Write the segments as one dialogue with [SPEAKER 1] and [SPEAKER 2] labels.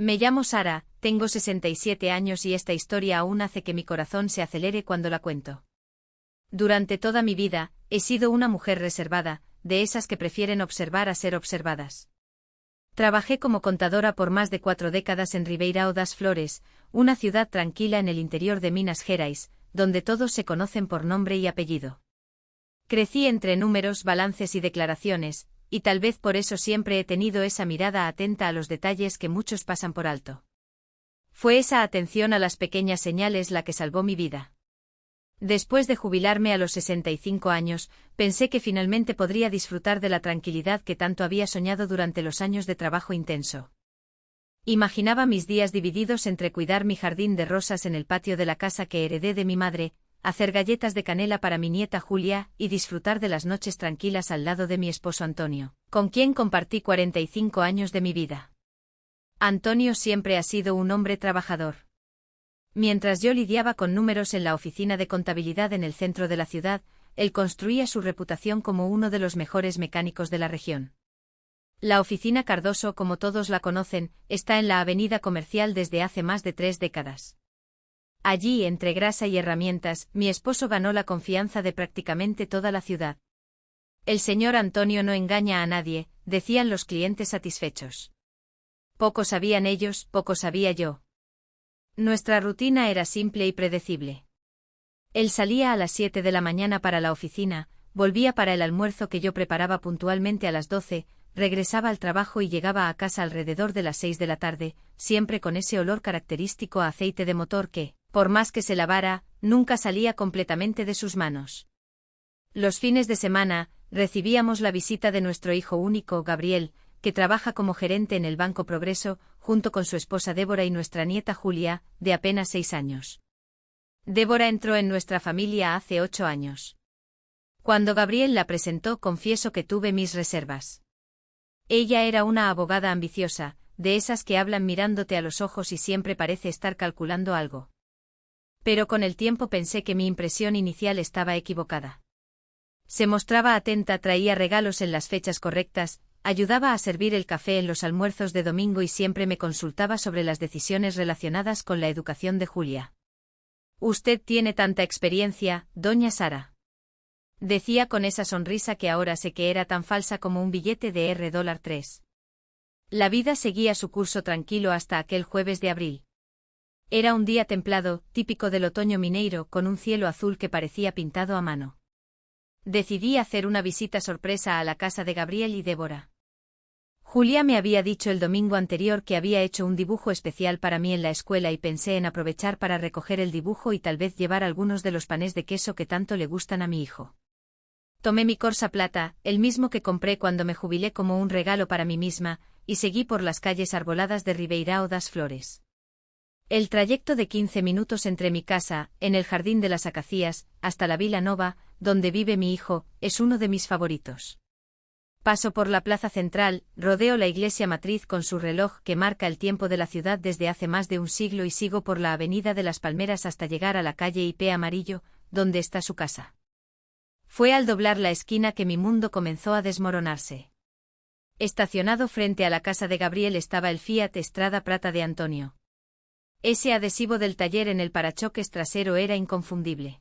[SPEAKER 1] Me llamo Sara, tengo 67 años y esta historia aún hace que mi corazón se acelere cuando la cuento. Durante toda mi vida, he sido una mujer reservada, de esas que prefieren observar a ser observadas. Trabajé como contadora por más de 4 décadas en Ribeirão das Flores, una ciudad tranquila en el interior de Minas Gerais, donde todos se conocen por nombre y apellido. Crecí entre números, balances y declaraciones, y tal vez por eso siempre he tenido esa mirada atenta a los detalles que muchos pasan por alto. Fue esa atención a las pequeñas señales la que salvó mi vida. Después de jubilarme a los 65 años, pensé que finalmente podría disfrutar de la tranquilidad que tanto había soñado durante los años de trabajo intenso. Imaginaba mis días divididos entre cuidar mi jardín de rosas en el patio de la casa que heredé de mi madre, hacer galletas de canela para mi nieta Julia y disfrutar de las noches tranquilas al lado de mi esposo Antonio, con quien compartí 45 años de mi vida. Antonio siempre ha sido un hombre trabajador. Mientras yo lidiaba con números en la oficina de contabilidad en el centro de la ciudad, él construía su reputación como uno de los mejores mecánicos de la región. La oficina Cardoso, como todos la conocen, está en la avenida Comercial desde hace más de 3 décadas. Allí, entre grasa y herramientas, mi esposo ganó la confianza de prácticamente toda la ciudad. El señor Antonio no engaña a nadie, decían los clientes satisfechos. Poco sabían ellos, poco sabía yo. Nuestra rutina era simple y predecible. Él salía a las 7 de la mañana para la oficina, volvía para el almuerzo que yo preparaba puntualmente a las 12, regresaba al trabajo y llegaba a casa alrededor de las 6 de la tarde, siempre con ese olor característico a aceite de motor que, por más que se lavara, nunca salía completamente de sus manos. Los fines de semana, recibíamos la visita de nuestro hijo único, Gabriel, que trabaja como gerente en el Banco Progreso, junto con su esposa Débora y nuestra nieta Julia, de apenas 6 años. Débora entró en nuestra familia hace 8 años. Cuando Gabriel la presentó, confieso que tuve mis reservas. Ella era una abogada ambiciosa, de esas que hablan mirándote a los ojos y siempre parece estar calculando algo. Pero con el tiempo pensé que mi impresión inicial estaba equivocada. Se mostraba atenta, traía regalos en las fechas correctas, ayudaba a servir el café en los almuerzos de domingo y siempre me consultaba sobre las decisiones relacionadas con la educación de Julia. «Usted tiene tanta experiencia, doña Sara», decía con esa sonrisa que ahora sé que era tan falsa como un billete de $3. La vida seguía su curso tranquilo hasta aquel jueves de abril. Era un día templado, típico del otoño mineiro, con un cielo azul que parecía pintado a mano. Decidí hacer una visita sorpresa a la casa de Gabriel y Débora. Julia me había dicho el domingo anterior que había hecho un dibujo especial para mí en la escuela y pensé en aprovechar para recoger el dibujo y tal vez llevar algunos de los panes de queso que tanto le gustan a mi hijo. Tomé mi Corsa Plata, el mismo que compré cuando me jubilé como un regalo para mí misma, y seguí por las calles arboladas de Ribeirão das Flores. El trayecto de 15 minutos entre mi casa, en el Jardín de las Acacias, hasta la Vila Nova, donde vive mi hijo, es uno de mis favoritos. Paso por la plaza central, rodeo la iglesia matriz con su reloj que marca el tiempo de la ciudad desde hace más de un siglo y sigo por la avenida de las Palmeras hasta llegar a la calle IP Amarillo, donde está su casa. Fue al doblar la esquina que mi mundo comenzó a desmoronarse. Estacionado frente a la casa de Gabriel estaba el Fiat Strada Prata de Antonio. Ese adhesivo del taller en el parachoques trasero era inconfundible.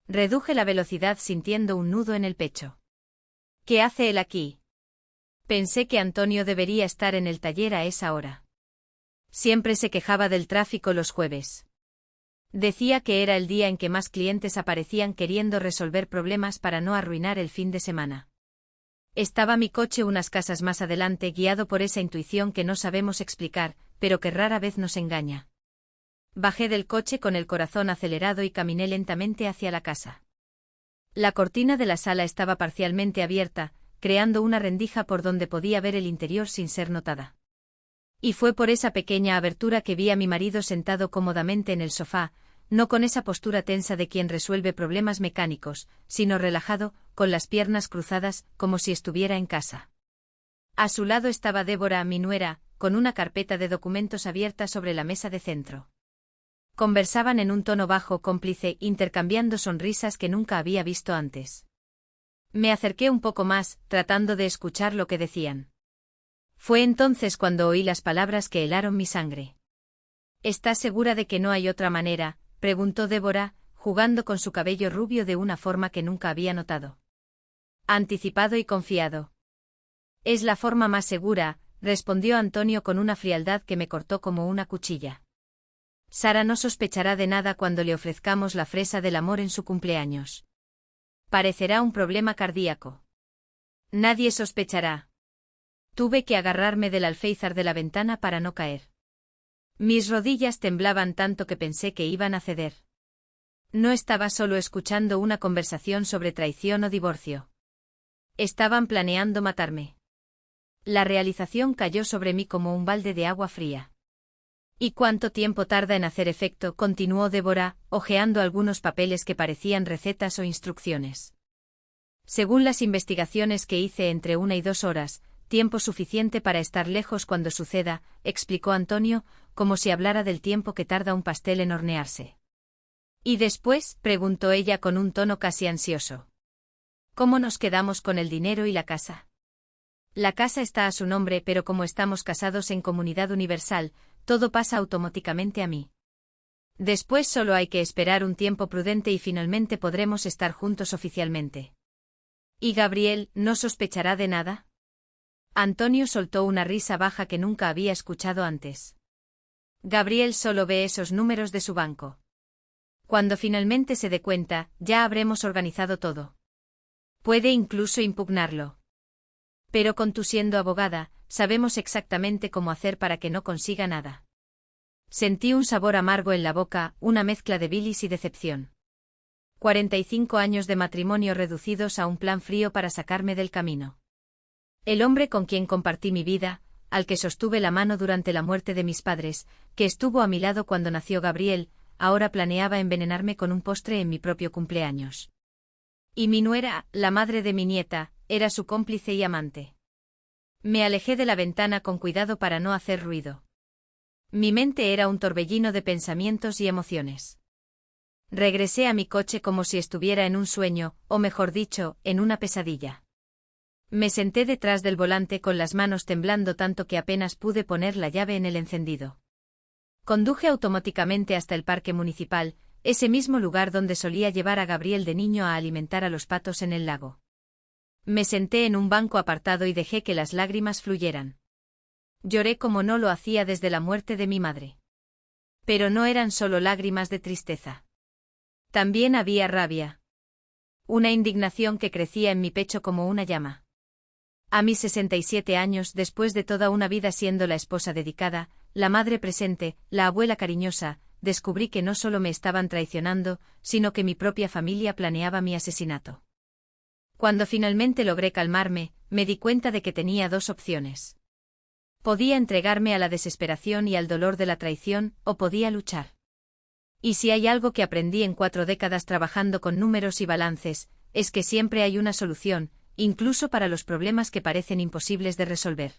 [SPEAKER 1] Reduje la velocidad sintiendo un nudo en el pecho. ¿Qué hace él aquí? Pensé que Antonio debería estar en el taller a esa hora. Siempre se quejaba del tráfico los jueves. Decía que era el día en que más clientes aparecían queriendo resolver problemas para no arruinar el fin de semana. Estaba mi coche unas casas más adelante, guiado por esa intuición que no sabemos explicar, pero que rara vez nos engaña. Bajé del coche con el corazón acelerado y caminé lentamente hacia la casa. La cortina de la sala estaba parcialmente abierta, creando una rendija por donde podía ver el interior sin ser notada. Y fue por esa pequeña abertura que vi a mi marido sentado cómodamente en el sofá, no con esa postura tensa de quien resuelve problemas mecánicos, sino relajado, con las piernas cruzadas, como si estuviera en casa. A su lado estaba Débora, mi nuera, con una carpeta de documentos abierta sobre la mesa de centro. Conversaban en un tono bajo, cómplice, intercambiando sonrisas que nunca había visto antes. Me acerqué un poco más, tratando de escuchar lo que decían. Fue entonces cuando oí las palabras que helaron mi sangre. ¿Estás segura de que no hay otra manera?, preguntó Débora, jugando con su cabello rubio de una forma que nunca había notado. Anticipado y confiado. Es la forma más segura, respondió Antonio con una frialdad que me cortó como una cuchilla. Sara no sospechará de nada cuando le ofrezcamos la fresa del amor en su cumpleaños. Parecerá un problema cardíaco. Nadie sospechará. Tuve que agarrarme del alféizar de la ventana para no caer. Mis rodillas temblaban tanto que pensé que iban a ceder. No estaba solo escuchando una conversación sobre traición o divorcio. Estaban planeando matarme. La realización cayó sobre mí como un balde de agua fría. ¿Y cuánto tiempo tarda en hacer efecto?, continuó Débora, hojeando algunos papeles que parecían recetas o instrucciones. Según las investigaciones que hice, entre 1 y 2 horas, tiempo suficiente para estar lejos cuando suceda, explicó Antonio, como si hablara del tiempo que tarda un pastel en hornearse. ¿Y después?, preguntó ella con un tono casi ansioso. ¿Cómo nos quedamos con el dinero y la casa? La casa está a su nombre, pero como estamos casados en comunidad universal, todo pasa automáticamente a mí. Después solo hay que esperar un tiempo prudente y finalmente podremos estar juntos oficialmente. ¿Y Gabriel no sospechará de nada? Antonio soltó una risa baja que nunca había escuchado antes. Gabriel solo ve esos números de su banco. Cuando finalmente se dé cuenta, ya habremos organizado todo. Puede incluso impugnarlo. Pero con tú siendo abogada, sabemos exactamente cómo hacer para que no consiga nada. Sentí un sabor amargo en la boca, una mezcla de bilis y decepción. 45 años de matrimonio reducidos a un plan frío para sacarme del camino. El hombre con quien compartí mi vida, al que sostuve la mano durante la muerte de mis padres, que estuvo a mi lado cuando nació Gabriel, ahora planeaba envenenarme con un postre en mi propio cumpleaños. Y mi nuera, la madre de mi nieta, era su cómplice y amante. Me alejé de la ventana con cuidado para no hacer ruido. Mi mente era un torbellino de pensamientos y emociones. Regresé a mi coche como si estuviera en un sueño, o mejor dicho, en una pesadilla. Me senté detrás del volante con las manos temblando tanto que apenas pude poner la llave en el encendido. Conduje automáticamente hasta el parque municipal, ese mismo lugar donde solía llevar a Gabriel de niño a alimentar a los patos en el lago. Me senté en un banco apartado y dejé que las lágrimas fluyeran. Lloré como no lo hacía desde la muerte de mi madre. Pero no eran solo lágrimas de tristeza. También había rabia. Una indignación que crecía en mi pecho como una llama. A mis 67 años, después de toda una vida siendo la esposa dedicada, la madre presente, la abuela cariñosa, descubrí que no solo me estaban traicionando, sino que mi propia familia planeaba mi asesinato. Cuando finalmente logré calmarme, me di cuenta de que tenía 2 opciones. Podía entregarme a la desesperación y al dolor de la traición, o podía luchar. Y si hay algo que aprendí en 4 décadas trabajando con números y balances, es que siempre hay una solución, incluso para los problemas que parecen imposibles de resolver.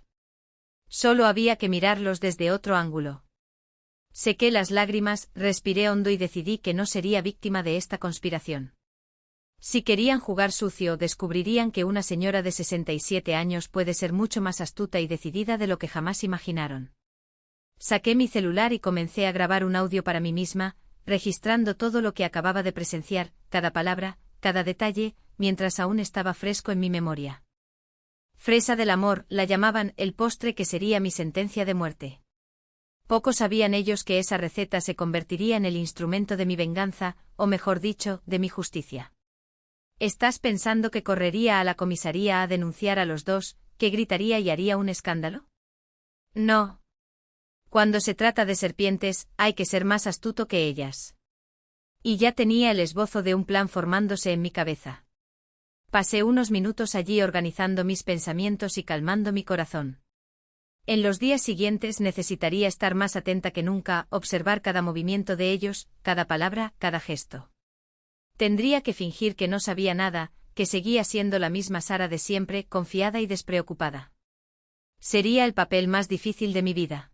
[SPEAKER 1] Solo había que mirarlos desde otro ángulo. Sequé las lágrimas, respiré hondo y decidí que no sería víctima de esta conspiración. Si querían jugar sucio, descubrirían que una señora de 67 años puede ser mucho más astuta y decidida de lo que jamás imaginaron. Saqué mi celular y comencé a grabar un audio para mí misma, registrando todo lo que acababa de presenciar, cada palabra, cada detalle, mientras aún estaba fresco en mi memoria. Fresa del amor, la llamaban, el postre que sería mi sentencia de muerte. Poco sabían ellos que esa receta se convertiría en el instrumento de mi venganza, o mejor dicho, de mi justicia. ¿Estás pensando que correría a la comisaría a denunciar a los dos, que gritaría y haría un escándalo? No. Cuando se trata de serpientes, hay que ser más astuto que ellas. Y ya tenía el esbozo de un plan formándose en mi cabeza. Pasé unos minutos allí organizando mis pensamientos y calmando mi corazón. En los días siguientes necesitaría estar más atenta que nunca, observar cada movimiento de ellos, cada palabra, cada gesto. Tendría que fingir que no sabía nada, que seguía siendo la misma Sara de siempre, confiada y despreocupada. Sería el papel más difícil de mi vida.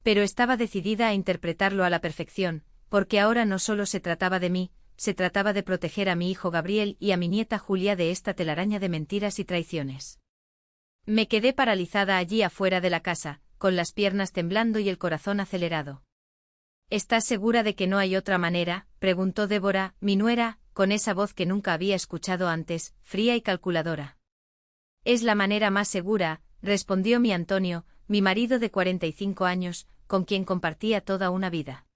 [SPEAKER 1] Pero estaba decidida a interpretarlo a la perfección, porque ahora no solo se trataba de mí, se trataba de proteger a mi hijo Gabriel y a mi nieta Julia de esta telaraña de mentiras y traiciones. Me quedé paralizada allí afuera de la casa, con las piernas temblando y el corazón acelerado. ¿Estás segura de que no hay otra manera?, preguntó Débora, mi nuera, con esa voz que nunca había escuchado antes, fría y calculadora. Es la manera más segura, respondió mi Antonio, mi marido de 45 años, con quien compartía toda una vida.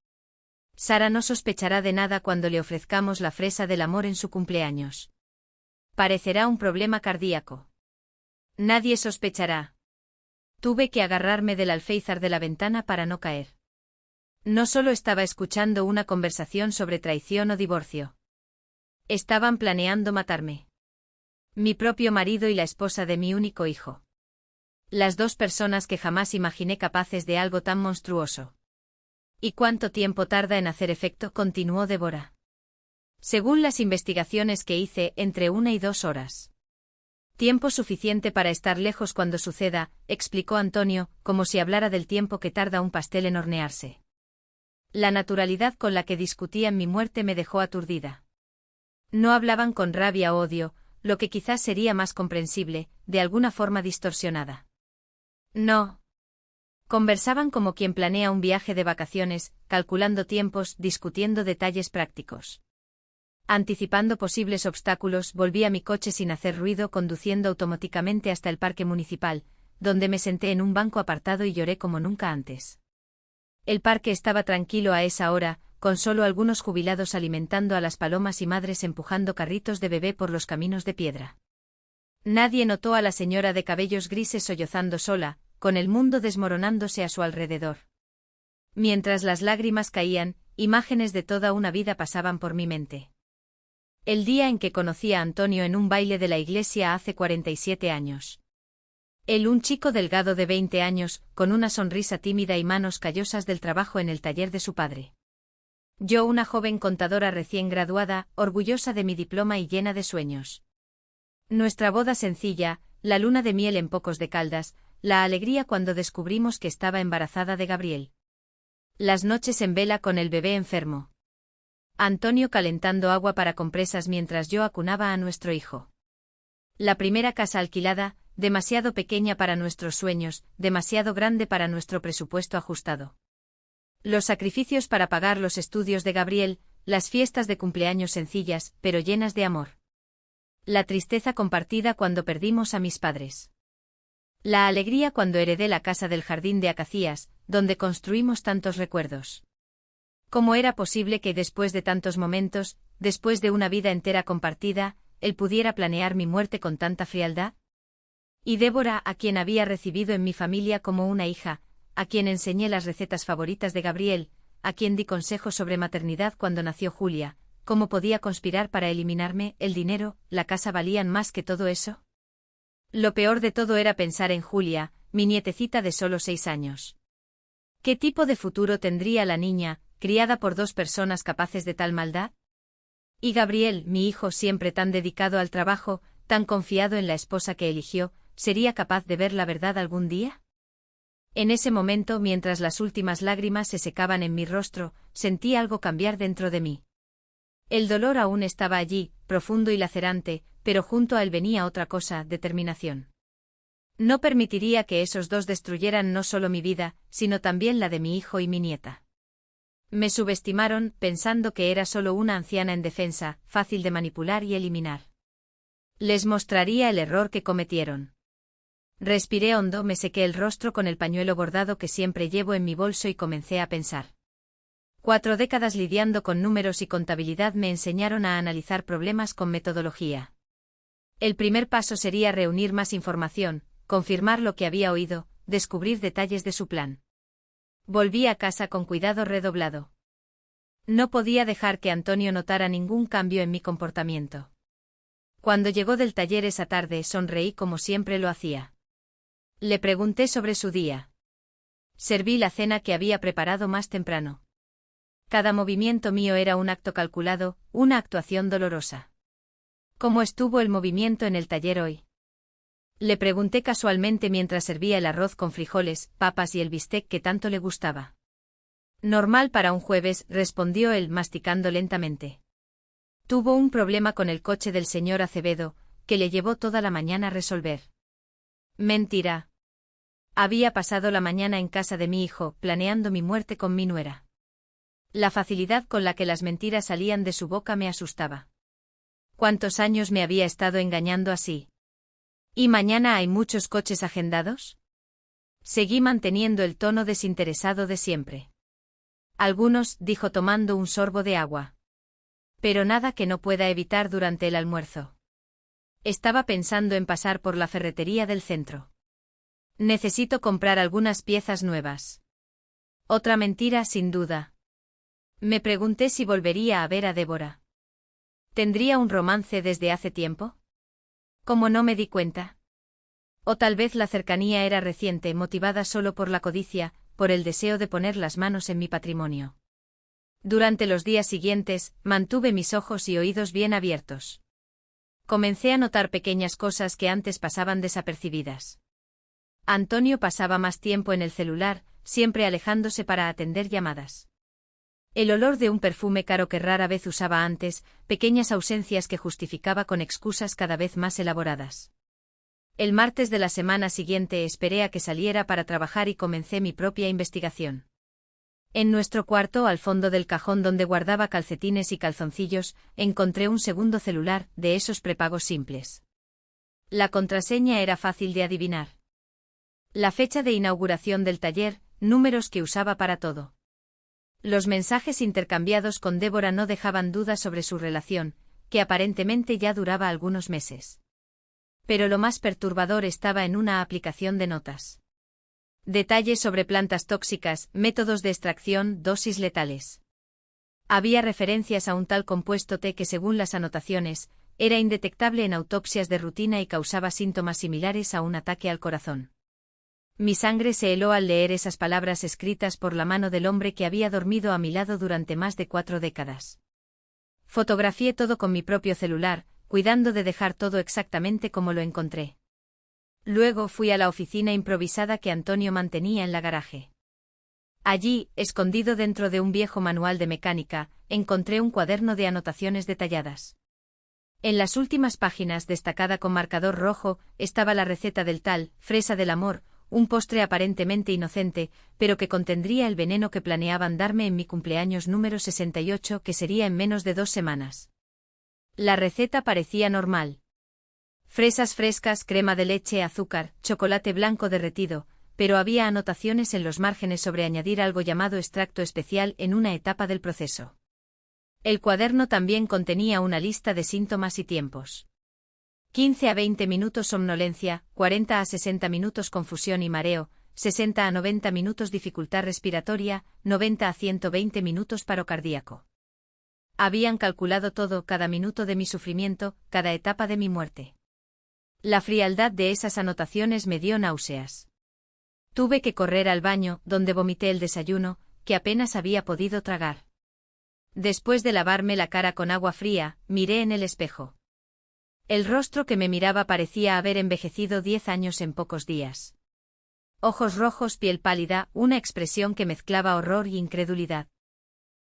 [SPEAKER 1] Sara no sospechará de nada cuando le ofrezcamos la fresa del amor en su cumpleaños. Parecerá un problema cardíaco. Nadie sospechará. Tuve que agarrarme del alféizar de la ventana para no caer. No solo estaba escuchando una conversación sobre traición o divorcio. Estaban planeando matarme. Mi propio marido y la esposa de mi único hijo. Las dos personas que jamás imaginé capaces de algo tan monstruoso. ¿Y cuánto tiempo tarda en hacer efecto?, continuó Débora. Según las investigaciones que hice, entre 1 y 2 horas. Tiempo suficiente para estar lejos cuando suceda, explicó Antonio, como si hablara del tiempo que tarda un pastel en hornearse. La naturalidad con la que discutían mi muerte me dejó aturdida. No hablaban con rabia o odio, lo que quizás sería más comprensible, de alguna forma distorsionada. No. Conversaban como quien planea un viaje de vacaciones, calculando tiempos, discutiendo detalles prácticos. Anticipando posibles obstáculos, volví a mi coche sin hacer ruido, conduciendo automáticamente hasta el parque municipal, donde me senté en un banco apartado y lloré como nunca antes. El parque estaba tranquilo a esa hora, con solo algunos jubilados alimentando a las palomas y madres empujando carritos de bebé por los caminos de piedra. Nadie notó a la señora de cabellos grises sollozando sola, con el mundo desmoronándose a su alrededor. Mientras las lágrimas caían, imágenes de toda una vida pasaban por mi mente. El día en que conocí a Antonio en un baile de la iglesia hace 47 años. Él, un chico delgado de 20 años, con una sonrisa tímida y manos callosas del trabajo en el taller de su padre. Yo, una joven contadora recién graduada, orgullosa de mi diploma y llena de sueños. Nuestra boda sencilla, la luna de miel en Pocos de Caldas, la alegría cuando descubrimos que estaba embarazada de Gabriel. Las noches en vela con el bebé enfermo. Antonio calentando agua para compresas mientras yo acunaba a nuestro hijo. La primera casa alquilada, demasiado pequeña para nuestros sueños, demasiado grande para nuestro presupuesto ajustado. Los sacrificios para pagar los estudios de Gabriel, las fiestas de cumpleaños sencillas, pero llenas de amor. La tristeza compartida cuando perdimos a mis padres. La alegría cuando heredé la casa del jardín de acacias, donde construimos tantos recuerdos. ¿Cómo era posible que después de tantos momentos, después de una vida entera compartida, él pudiera planear mi muerte con tanta frialdad? Y Débora, a quien había recibido en mi familia como una hija, a quien enseñé las recetas favoritas de Gabriel, a quien di consejos sobre maternidad cuando nació Julia, ¿cómo podía conspirar para eliminarme? ¿El dinero, la casa valían más que todo eso? Lo peor de todo era pensar en Julia, mi nietecita de solo 6 años. ¿Qué tipo de futuro tendría la niña, criada por 2 personas capaces de tal maldad? Y Gabriel, mi hijo siempre tan dedicado al trabajo, tan confiado en la esposa que eligió, ¿sería capaz de ver la verdad algún día? En ese momento, mientras las últimas lágrimas se secaban en mi rostro, sentí algo cambiar dentro de mí. El dolor aún estaba allí, profundo y lacerante, pero junto a él venía otra cosa, determinación. No permitiría que esos dos destruyeran no solo mi vida, sino también la de mi hijo y mi nieta. Me subestimaron, pensando que era solo una anciana indefensa, fácil de manipular y eliminar. Les mostraría el error que cometieron. Respiré hondo, me sequé el rostro con el pañuelo bordado que siempre llevo en mi bolso y comencé a pensar. 4 décadas lidiando con números y contabilidad me enseñaron a analizar problemas con metodología. El primer paso sería reunir más información, confirmar lo que había oído, descubrir detalles de su plan. Volví a casa con cuidado redoblado. No podía dejar que Antonio notara ningún cambio en mi comportamiento. Cuando llegó del taller esa tarde, sonreí como siempre lo hacía. Le pregunté sobre su día. Serví la cena que había preparado más temprano. Cada movimiento mío era un acto calculado, una actuación dolorosa. ¿Cómo estuvo el movimiento en el taller hoy? Le pregunté casualmente mientras servía el arroz con frijoles, papas y el bistec que tanto le gustaba. Normal para un jueves, respondió él masticando lentamente. Tuvo un problema con el coche del señor Acevedo, que le llevó toda la mañana a resolver. Mentira. Había pasado la mañana en casa de mi hijo, planeando mi muerte con mi nuera. La facilidad con la que las mentiras salían de su boca me asustaba. ¿Cuántos años me había estado engañando así? ¿Y mañana hay muchos coches agendados? Seguí manteniendo el tono desinteresado de siempre. Algunos, dijo tomando un sorbo de agua. Pero nada que no pueda evitar durante el almuerzo. Estaba pensando en pasar por la ferretería del centro. Necesito comprar algunas piezas nuevas. Otra mentira, sin duda. Me pregunté si volvería a ver a Débora. ¿Tendría un romance desde hace tiempo? ¿Cómo no me di cuenta? O tal vez la cercanía era reciente, motivada solo por la codicia, por el deseo de poner las manos en mi patrimonio. Durante los días siguientes, mantuve mis ojos y oídos bien abiertos. Comencé a notar pequeñas cosas que antes pasaban desapercibidas. Antonio pasaba más tiempo en el celular, siempre alejándose para atender llamadas. El olor de un perfume caro que rara vez usaba antes, pequeñas ausencias que justificaba con excusas cada vez más elaboradas. El martes de la semana siguiente esperé a que saliera para trabajar y comencé mi propia investigación. En nuestro cuarto, al fondo del cajón donde guardaba calcetines y calzoncillos, encontré un segundo celular, de esos prepagos simples. La contraseña era fácil de adivinar. La fecha de inauguración del taller, números que usaba para todo. Los mensajes intercambiados con Débora no dejaban dudas sobre su relación, que aparentemente ya duraba algunos meses. Pero lo más perturbador estaba en una aplicación de notas. Detalles sobre plantas tóxicas, métodos de extracción, dosis letales. Había referencias a un tal compuesto T que, según las anotaciones, era indetectable en autopsias de rutina y causaba síntomas similares a un ataque al corazón. Mi sangre se heló al leer esas palabras escritas por la mano del hombre que había dormido a mi lado durante más de 4 décadas. Fotografié todo con mi propio celular, cuidando de dejar todo exactamente como lo encontré. Luego fui a la oficina improvisada que Antonio mantenía en la garaje. Allí, escondido dentro de un viejo manual de mecánica, encontré un cuaderno de anotaciones detalladas. En las últimas páginas, destacada con marcador rojo, estaba la receta del tal fresa del amor, un postre aparentemente inocente, pero que contendría el veneno que planeaban darme en mi cumpleaños número 68, que sería en menos de 2 semanas. La receta parecía normal. Fresas frescas, crema de leche, azúcar, chocolate blanco derretido, pero había anotaciones en los márgenes sobre añadir algo llamado extracto especial en una etapa del proceso. El cuaderno también contenía una lista de síntomas y tiempos. 15 a 20 minutos somnolencia, 40 a 60 minutos confusión y mareo, 60 a 90 minutos dificultad respiratoria, 90 a 120 minutos paro cardíaco. Habían calculado todo, cada minuto de mi sufrimiento, cada etapa de mi muerte. La frialdad de esas anotaciones me dio náuseas. Tuve que correr al baño, donde vomité el desayuno, que apenas había podido tragar. Después de lavarme la cara con agua fría, miré en el espejo. El rostro que me miraba parecía haber envejecido 10 años en pocos días. Ojos rojos, piel pálida, una expresión que mezclaba horror y incredulidad.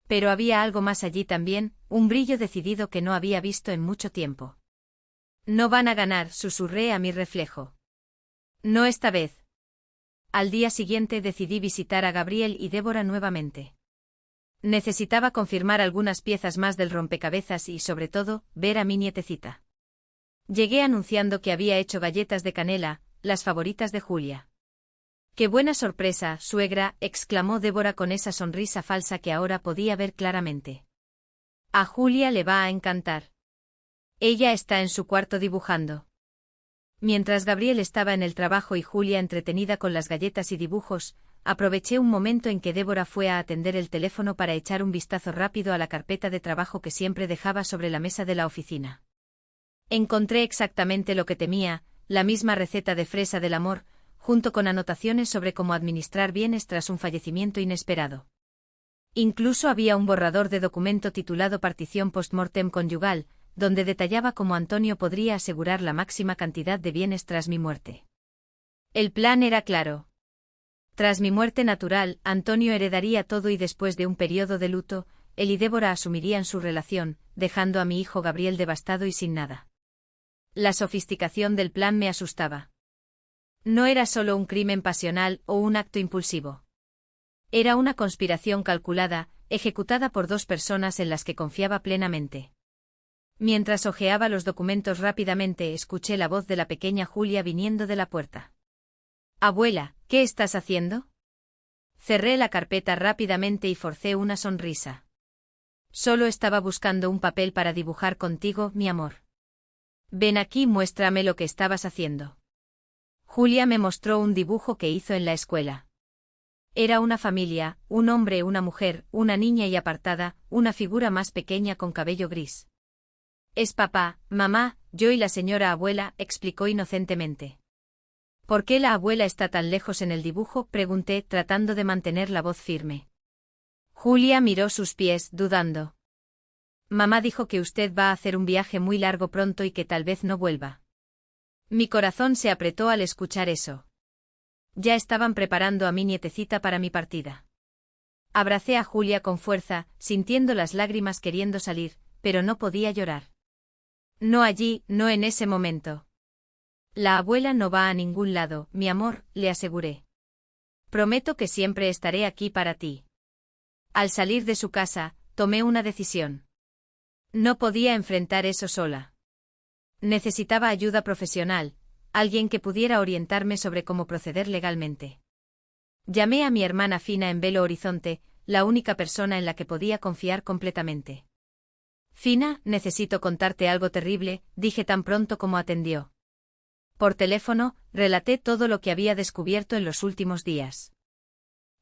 [SPEAKER 1] Pero había algo más allí también, un brillo decidido que no había visto en mucho tiempo. No van a ganar, susurré a mi reflejo. No esta vez. Al día siguiente decidí visitar a Gabriel y Débora nuevamente. Necesitaba confirmar algunas piezas más del rompecabezas y, sobre todo, ver a mi nietecita. Llegué anunciando que había hecho galletas de canela, las favoritas de Julia. ¡Qué buena sorpresa, suegra!, exclamó Débora con esa sonrisa falsa que ahora podía ver claramente. A Julia le va a encantar. Ella está en su cuarto dibujando. Mientras Gabriel estaba en el trabajo y Julia entretenida con las galletas y dibujos, aproveché un momento en que Débora fue a atender el teléfono para echar un vistazo rápido a la carpeta de trabajo que siempre dejaba sobre la mesa de la oficina. Encontré exactamente lo que temía, la misma receta de fresa del amor, junto con anotaciones sobre cómo administrar bienes tras un fallecimiento inesperado. Incluso había un borrador de documento titulado Partición Postmortem Conyugal, donde detallaba cómo Antonio podría asegurar la máxima cantidad de bienes tras mi muerte. El plan era claro. Tras mi muerte natural, Antonio heredaría todo y después de un periodo de luto, él y Débora asumirían su relación, dejando a mi hijo Gabriel devastado y sin nada. La sofisticación del plan me asustaba. No era solo un crimen pasional o un acto impulsivo. Era una conspiración calculada, ejecutada por dos personas en las que confiaba plenamente. Mientras hojeaba los documentos rápidamente, escuché la voz de la pequeña Julia viniendo de la puerta. «Abuela, ¿qué estás haciendo?» Cerré la carpeta rápidamente y forcé una sonrisa. «Solo estaba buscando un papel para dibujar contigo, mi amor. Ven aquí, muéstrame lo que estabas haciendo». Julia me mostró un dibujo que hizo en la escuela. Era una familia, un hombre, una mujer, una niña y apartada, una figura más pequeña con cabello gris. «Es papá, mamá, yo y la señora abuela», explicó inocentemente. «¿Por qué la abuela está tan lejos en el dibujo?», pregunté, tratando de mantener la voz firme. Julia miró sus pies, dudando. «Mamá dijo que usted va a hacer un viaje muy largo pronto y que tal vez no vuelva». Mi corazón se apretó al escuchar eso. Ya estaban preparando a mi nietecita para mi partida. Abracé a Julia con fuerza, sintiendo las lágrimas queriendo salir, pero no podía llorar. «No allí, no en ese momento. La abuela no va a ningún lado, mi amor», le aseguré. «Prometo que siempre estaré aquí para ti». Al salir de su casa, tomé una decisión. No podía enfrentar eso sola. Necesitaba ayuda profesional, alguien que pudiera orientarme sobre cómo proceder legalmente. Llamé a mi hermana Fina en Belo Horizonte, la única persona en la que podía confiar completamente. «Fina, necesito contarte algo terrible», dije tan pronto como atendió. Por teléfono, relaté todo lo que había descubierto en los últimos días.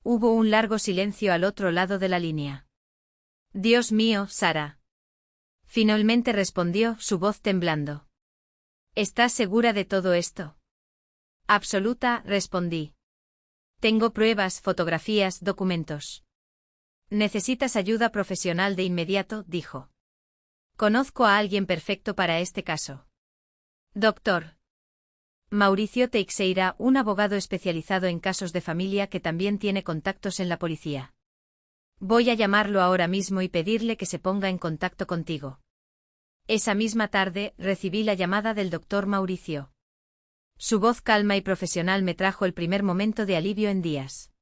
[SPEAKER 1] Hubo un largo silencio al otro lado de la línea. «Dios mío, Sara». Finalmente respondió, su voz temblando. «¿Estás segura de todo esto?» «Absoluta», respondí. «Tengo pruebas, fotografías, documentos». «Necesitas ayuda profesional de inmediato», dijo. «Conozco a alguien perfecto para este caso. Doctor Mauricio Teixeira, un abogado especializado en casos de familia que también tiene contactos en la policía. Voy a llamarlo ahora mismo y pedirle que se ponga en contacto contigo». Esa misma tarde, recibí la llamada del doctor Mauricio. Su voz calma y profesional me trajo el primer momento de alivio en días.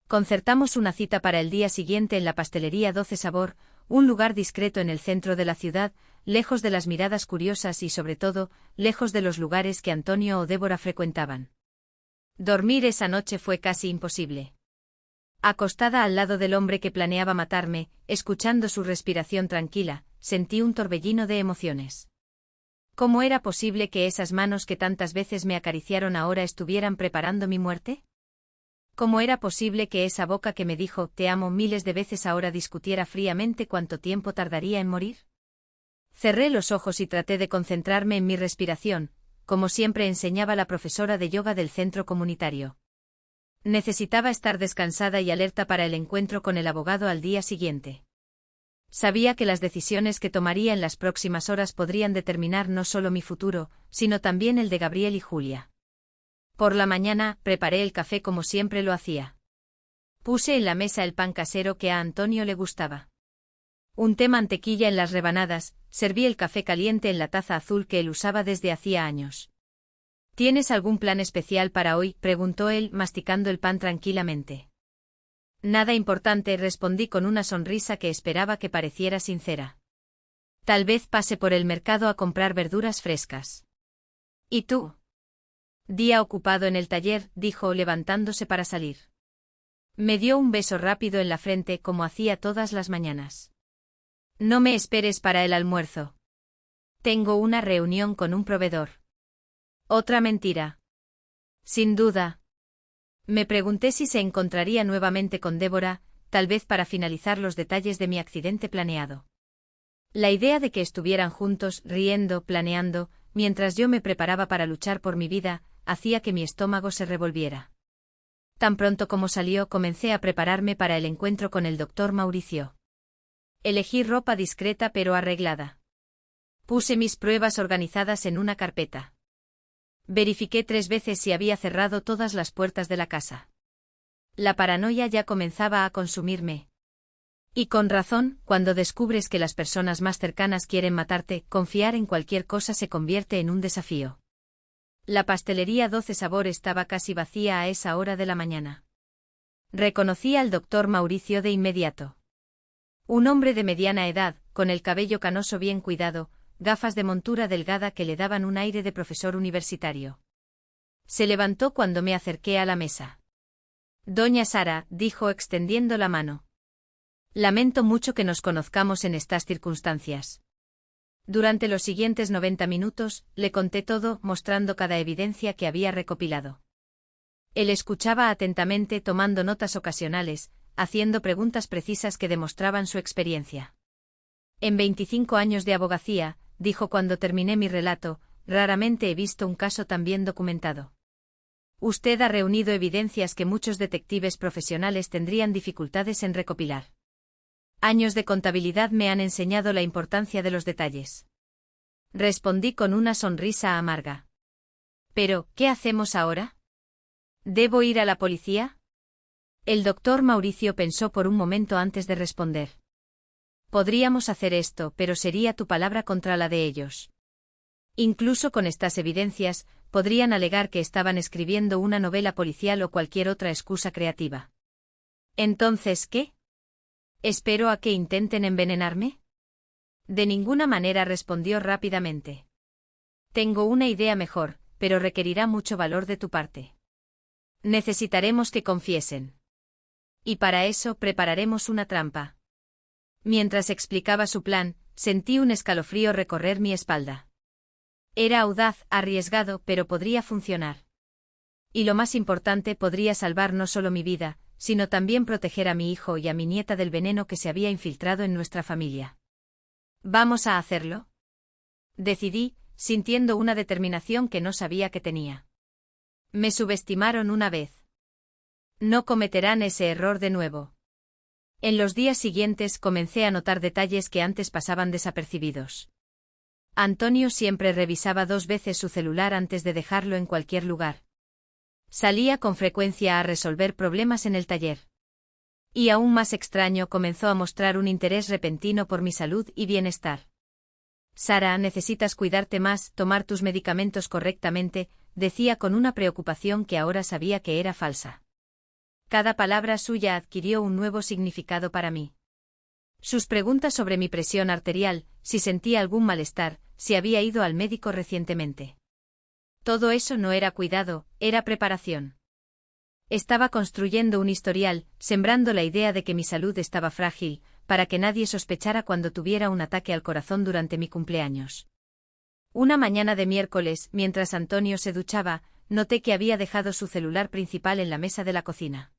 [SPEAKER 1] Concertamos una cita para el día siguiente en la pastelería 12 Sabor, un lugar discreto en el centro de la ciudad, lejos de las miradas curiosas y, sobre todo, lejos de los lugares que Antonio o Débora frecuentaban. Dormir esa noche fue casi imposible. Acostada al lado del hombre que planeaba matarme, escuchando su respiración tranquila, sentí un torbellino de emociones. ¿Cómo era posible que esas manos que tantas veces me acariciaron ahora estuvieran preparando mi muerte? ¿Cómo era posible que esa boca que me dijo «te amo» miles de veces ahora discutiera fríamente cuánto tiempo tardaría en morir? Cerré los ojos y traté de concentrarme en mi respiración, como siempre enseñaba la profesora de yoga del centro comunitario. Necesitaba estar descansada y alerta para el encuentro con el abogado al día siguiente. Sabía que las decisiones que tomaría en las próximas horas podrían determinar no solo mi futuro, sino también el de Gabriel y Julia. Por la mañana, preparé el café como siempre lo hacía. Puse en la mesa el pan casero que a Antonio le gustaba. Unté mantequilla en las rebanadas, serví el café caliente en la taza azul que él usaba desde hacía años. ¿Tienes algún plan especial para hoy?, preguntó él, masticando el pan tranquilamente. Nada importante, respondí con una sonrisa que esperaba que pareciera sincera. Tal vez pase por el mercado a comprar verduras frescas. ¿Y tú? Día ocupado en el taller, dijo, levantándose para salir. Me dio un beso rápido en la frente como hacía todas las mañanas. No me esperes para el almuerzo. Tengo una reunión con un proveedor. Otra mentira. Sin duda. Me pregunté si se encontraría nuevamente con Débora, tal vez para finalizar los detalles de mi accidente planeado. La idea de que estuvieran juntos, riendo, planeando, mientras yo me preparaba para luchar por mi vida, hacía que mi estómago se revolviera. Tan pronto como salió, comencé a prepararme para el encuentro con el doctor Mauricio. Elegí ropa discreta pero arreglada. Puse mis pruebas organizadas en una carpeta. Verifiqué 3 veces si había cerrado todas las puertas de la casa. La paranoia ya comenzaba a consumirme. Y con razón, cuando descubres que las personas más cercanas quieren matarte, confiar en cualquier cosa se convierte en un desafío. La pastelería 12 Sabor estaba casi vacía a esa hora de la mañana. Reconocí al doctor Mauricio de inmediato. Un hombre de mediana edad, con el cabello canoso bien cuidado, gafas de montura delgada que le daban un aire de profesor universitario. Se levantó cuando me acerqué a la mesa. Doña Sara, dijo extendiendo la mano. Lamento mucho que nos conozcamos en estas circunstancias. Durante los siguientes 90 minutos, le conté todo, mostrando cada evidencia que había recopilado. Él escuchaba atentamente, tomando notas ocasionales, haciendo preguntas precisas que demostraban su experiencia. En 25 años de abogacía, dijo cuando terminé mi relato, raramente he visto un caso tan bien documentado. Usted ha reunido evidencias que muchos detectives profesionales tendrían dificultades en recopilar. Años de contabilidad me han enseñado la importancia de los detalles. Respondí con una sonrisa amarga. Pero, ¿qué hacemos ahora? ¿Debo ir a la policía? El doctor Mauricio pensó por un momento antes de responder. Podríamos hacer esto, pero sería tu palabra contra la de ellos. Incluso con estas evidencias, podrían alegar que estaban escribiendo una novela policial o cualquier otra excusa creativa. ¿Entonces qué? ¿Espero a que intenten envenenarme? De ninguna manera, respondió rápidamente. Tengo una idea mejor, pero requerirá mucho valor de tu parte. Necesitaremos que confiesen. Y para eso prepararemos una trampa. Mientras explicaba su plan, sentí un escalofrío recorrer mi espalda. Era audaz, arriesgado, pero podría funcionar. Y lo más importante, podría salvar no solo mi vida, sino también proteger a mi hijo y a mi nieta del veneno que se había infiltrado en nuestra familia. ¿Vamos a hacerlo? Decidí, sintiendo una determinación que no sabía que tenía. Me subestimaron una vez. No cometerán ese error de nuevo. En los días siguientes comencé a notar detalles que antes pasaban desapercibidos. Antonio siempre revisaba 2 veces su celular antes de dejarlo en cualquier lugar. Salía con frecuencia a resolver problemas en el taller. Y aún más extraño, comenzó a mostrar un interés repentino por mi salud y bienestar. Sara, necesitas cuidarte más, tomar tus medicamentos correctamente, decía con una preocupación que ahora sabía que era falsa. Cada palabra suya adquirió un nuevo significado para mí. Sus preguntas sobre mi presión arterial, si sentía algún malestar, si había ido al médico recientemente. Todo eso no era cuidado, era preparación. Estaba construyendo un historial, sembrando la idea de que mi salud estaba frágil, para que nadie sospechara cuando tuviera un ataque al corazón durante mi cumpleaños. Una mañana de miércoles, mientras Antonio se duchaba, noté que había dejado su celular principal en la mesa de la cocina.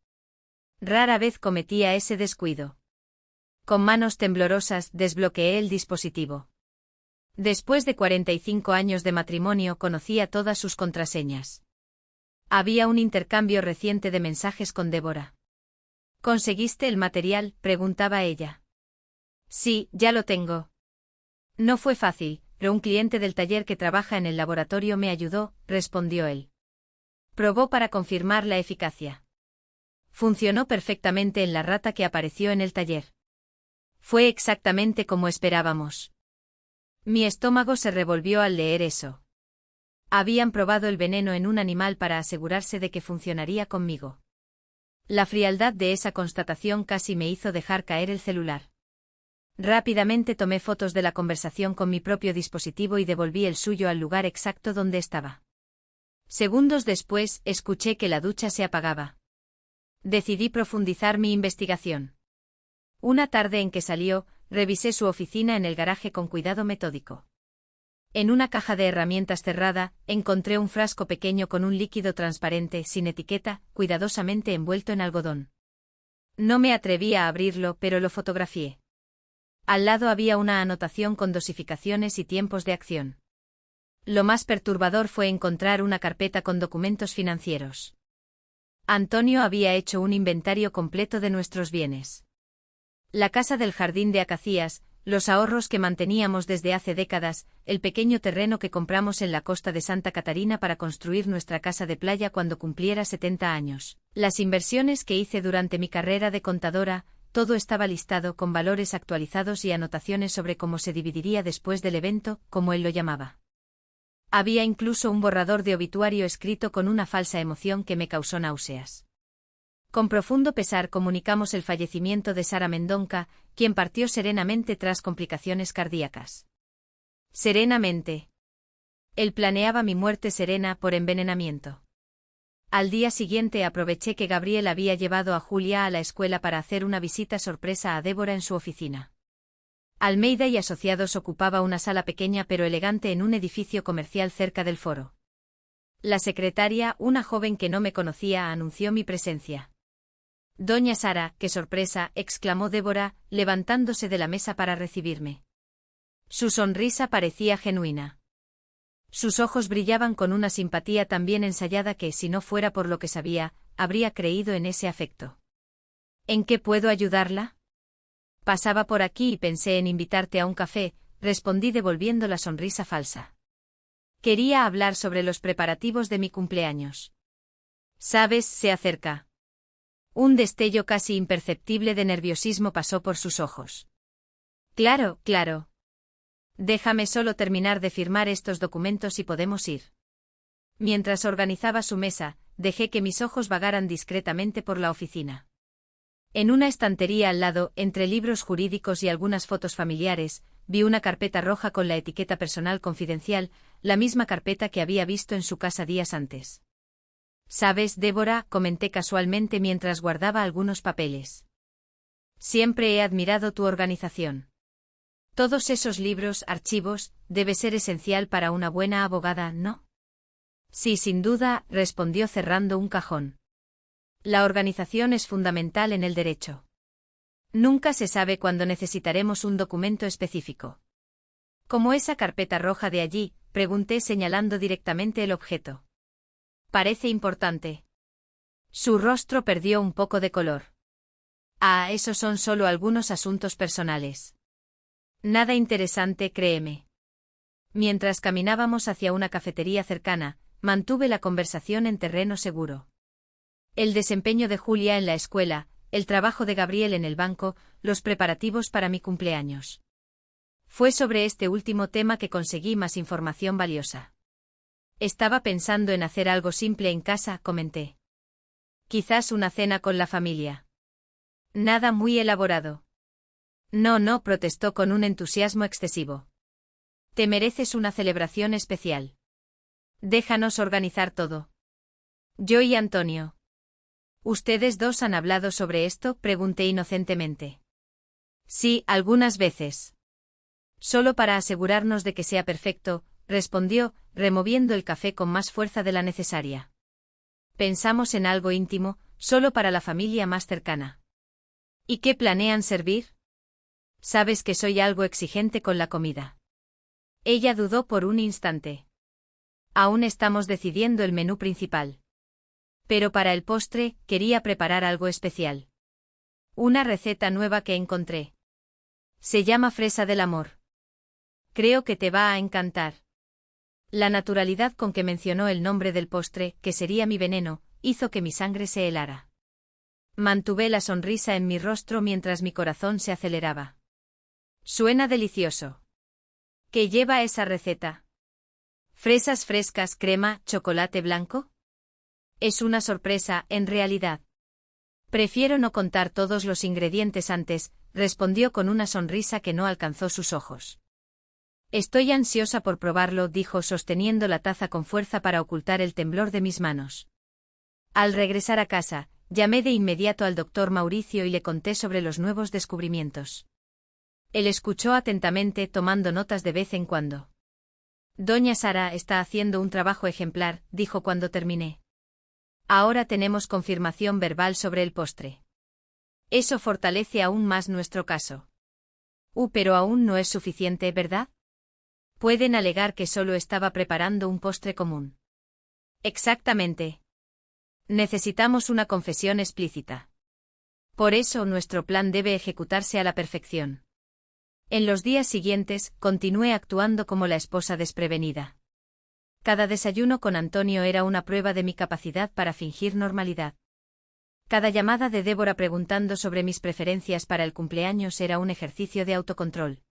[SPEAKER 1] Rara vez cometía ese descuido. Con manos temblorosas desbloqueé el dispositivo. Después de 45 años de matrimonio conocía todas sus contraseñas. Había un intercambio reciente de mensajes con Débora. ¿Conseguiste el material?, preguntaba ella. Sí, ya lo tengo. No fue fácil, pero un cliente del taller que trabaja en el laboratorio me ayudó, respondió él. Probó para confirmar la eficacia. Funcionó perfectamente en la rata que apareció en el taller. Fue exactamente como esperábamos. Mi estómago se revolvió al leer eso. Habían probado el veneno en un animal para asegurarse de que funcionaría conmigo. La frialdad de esa constatación casi me hizo dejar caer el celular. Rápidamente tomé fotos de la conversación con mi propio dispositivo y devolví el suyo al lugar exacto donde estaba. Segundos después, escuché que la ducha se apagaba. Decidí profundizar mi investigación. Una tarde en que salió, revisé su oficina en el garaje con cuidado metódico. En una caja de herramientas cerrada, encontré un frasco pequeño con un líquido transparente, sin etiqueta, cuidadosamente envuelto en algodón. No me atreví a abrirlo, pero lo fotografié. Al lado había una anotación con dosificaciones y tiempos de acción. Lo más perturbador fue encontrar una carpeta con documentos financieros. Antonio había hecho un inventario completo de nuestros bienes. La casa del jardín de acacias, los ahorros que manteníamos desde hace décadas, el pequeño terreno que compramos en la costa de Santa Catarina para construir nuestra casa de playa cuando cumpliera 70 años, las inversiones que hice durante mi carrera de contadora, todo estaba listado con valores actualizados y anotaciones sobre cómo se dividiría después del evento, como él lo llamaba. Había incluso un borrador de obituario escrito con una falsa emoción que me causó náuseas. Con profundo pesar comunicamos el fallecimiento de Sara Mendonca, quien partió serenamente tras complicaciones cardíacas. Serenamente. Él planeaba mi muerte serena por envenenamiento. Al día siguiente aproveché que Gabriel había llevado a Julia a la escuela para hacer una visita sorpresa a Débora en su oficina. Almeida y Asociados ocupaba una sala pequeña pero elegante en un edificio comercial cerca del foro. La secretaria, una joven que no me conocía, anunció mi presencia. «Doña Sara, qué sorpresa», exclamó Débora, levantándose de la mesa para recibirme. Su sonrisa parecía genuina. Sus ojos brillaban con una simpatía tan bien ensayada que, si no fuera por lo que sabía, habría creído en ese afecto. «¿En qué puedo ayudarla?» «Pasaba por aquí y pensé en invitarte a un café», respondí devolviendo la sonrisa falsa. «Quería hablar sobre los preparativos de mi cumpleaños. Sabes, se acerca». Un destello casi imperceptible de nerviosismo pasó por sus ojos. «Claro, claro. Déjame solo terminar de firmar estos documentos y podemos ir». Mientras organizaba su mesa, dejé que mis ojos vagaran discretamente por la oficina. En una estantería al lado, entre libros jurídicos y algunas fotos familiares, vi una carpeta roja con la etiqueta personal confidencial, la misma carpeta que había visto en su casa días antes. «¿Sabes, Débora?», comenté casualmente mientras guardaba algunos papeles. «Siempre he admirado tu organización. Todos esos libros, archivos, debe ser esencial para una buena abogada, ¿no?» «Sí, sin duda», respondió cerrando un cajón. «La organización es fundamental en el derecho. Nunca se sabe cuándo necesitaremos un documento específico». «¿Como esa carpeta roja de allí?», pregunté señalando directamente el objeto. «Parece importante». Su rostro perdió un poco de color. «Ah, esos son solo algunos asuntos personales. Nada interesante, créeme». Mientras caminábamos hacia una cafetería cercana, mantuve la conversación en terreno seguro. El desempeño de Julia en la escuela, el trabajo de Gabriel en el banco, los preparativos para mi cumpleaños. Fue sobre este último tema que conseguí más información valiosa. «Estaba pensando en hacer algo simple en casa», comenté. «Quizás una cena con la familia». «Nada muy elaborado». No, protestó con un entusiasmo excesivo. «Te mereces una celebración especial. Déjanos organizar todo». «Yo y Antonio». «¿Ustedes dos han hablado sobre esto?», pregunté inocentemente. «Sí, algunas veces. Solo para asegurarnos de que sea perfecto», respondió, removiendo el café con más fuerza de la necesaria. «Pensamos en algo íntimo, solo para la familia más cercana». «¿Y qué planean servir?» «Sabes que soy algo exigente con la comida». Ella dudó por un instante. «Aún estamos decidiendo el menú principal. Pero para el postre, quería preparar algo especial. Una receta nueva que encontré. Se llama fresa del amor. Creo que te va a encantar». La naturalidad con que mencionó el nombre del postre, que sería mi veneno, hizo que mi sangre se helara. Mantuve la sonrisa en mi rostro mientras mi corazón se aceleraba. «Suena delicioso». ¿Qué lleva esa receta? ¿Fresas frescas, crema, chocolate blanco? Es una sorpresa, en realidad. Prefiero no contar todos los ingredientes antes, respondió con una sonrisa que no alcanzó sus ojos. «Estoy ansiosa por probarlo», dijo sosteniendo la taza con fuerza para ocultar el temblor de mis manos. Al regresar a casa, llamé de inmediato al doctor Mauricio y le conté sobre los nuevos descubrimientos. Él escuchó atentamente, tomando notas de vez en cuando. «Doña Sara está haciendo un trabajo ejemplar», dijo cuando terminé. «Ahora tenemos confirmación verbal sobre el postre. Eso fortalece aún más nuestro caso». Pero aún no es suficiente, ¿verdad? Pueden alegar que solo estaba preparando un postre común». «Exactamente. Necesitamos una confesión explícita. Por eso nuestro plan debe ejecutarse a la perfección». En los días siguientes, continué actuando como la esposa desprevenida. Cada desayuno con Antonio era una prueba de mi capacidad para fingir normalidad. Cada llamada de Débora preguntando sobre mis preferencias para el cumpleaños era un ejercicio de autocontrol.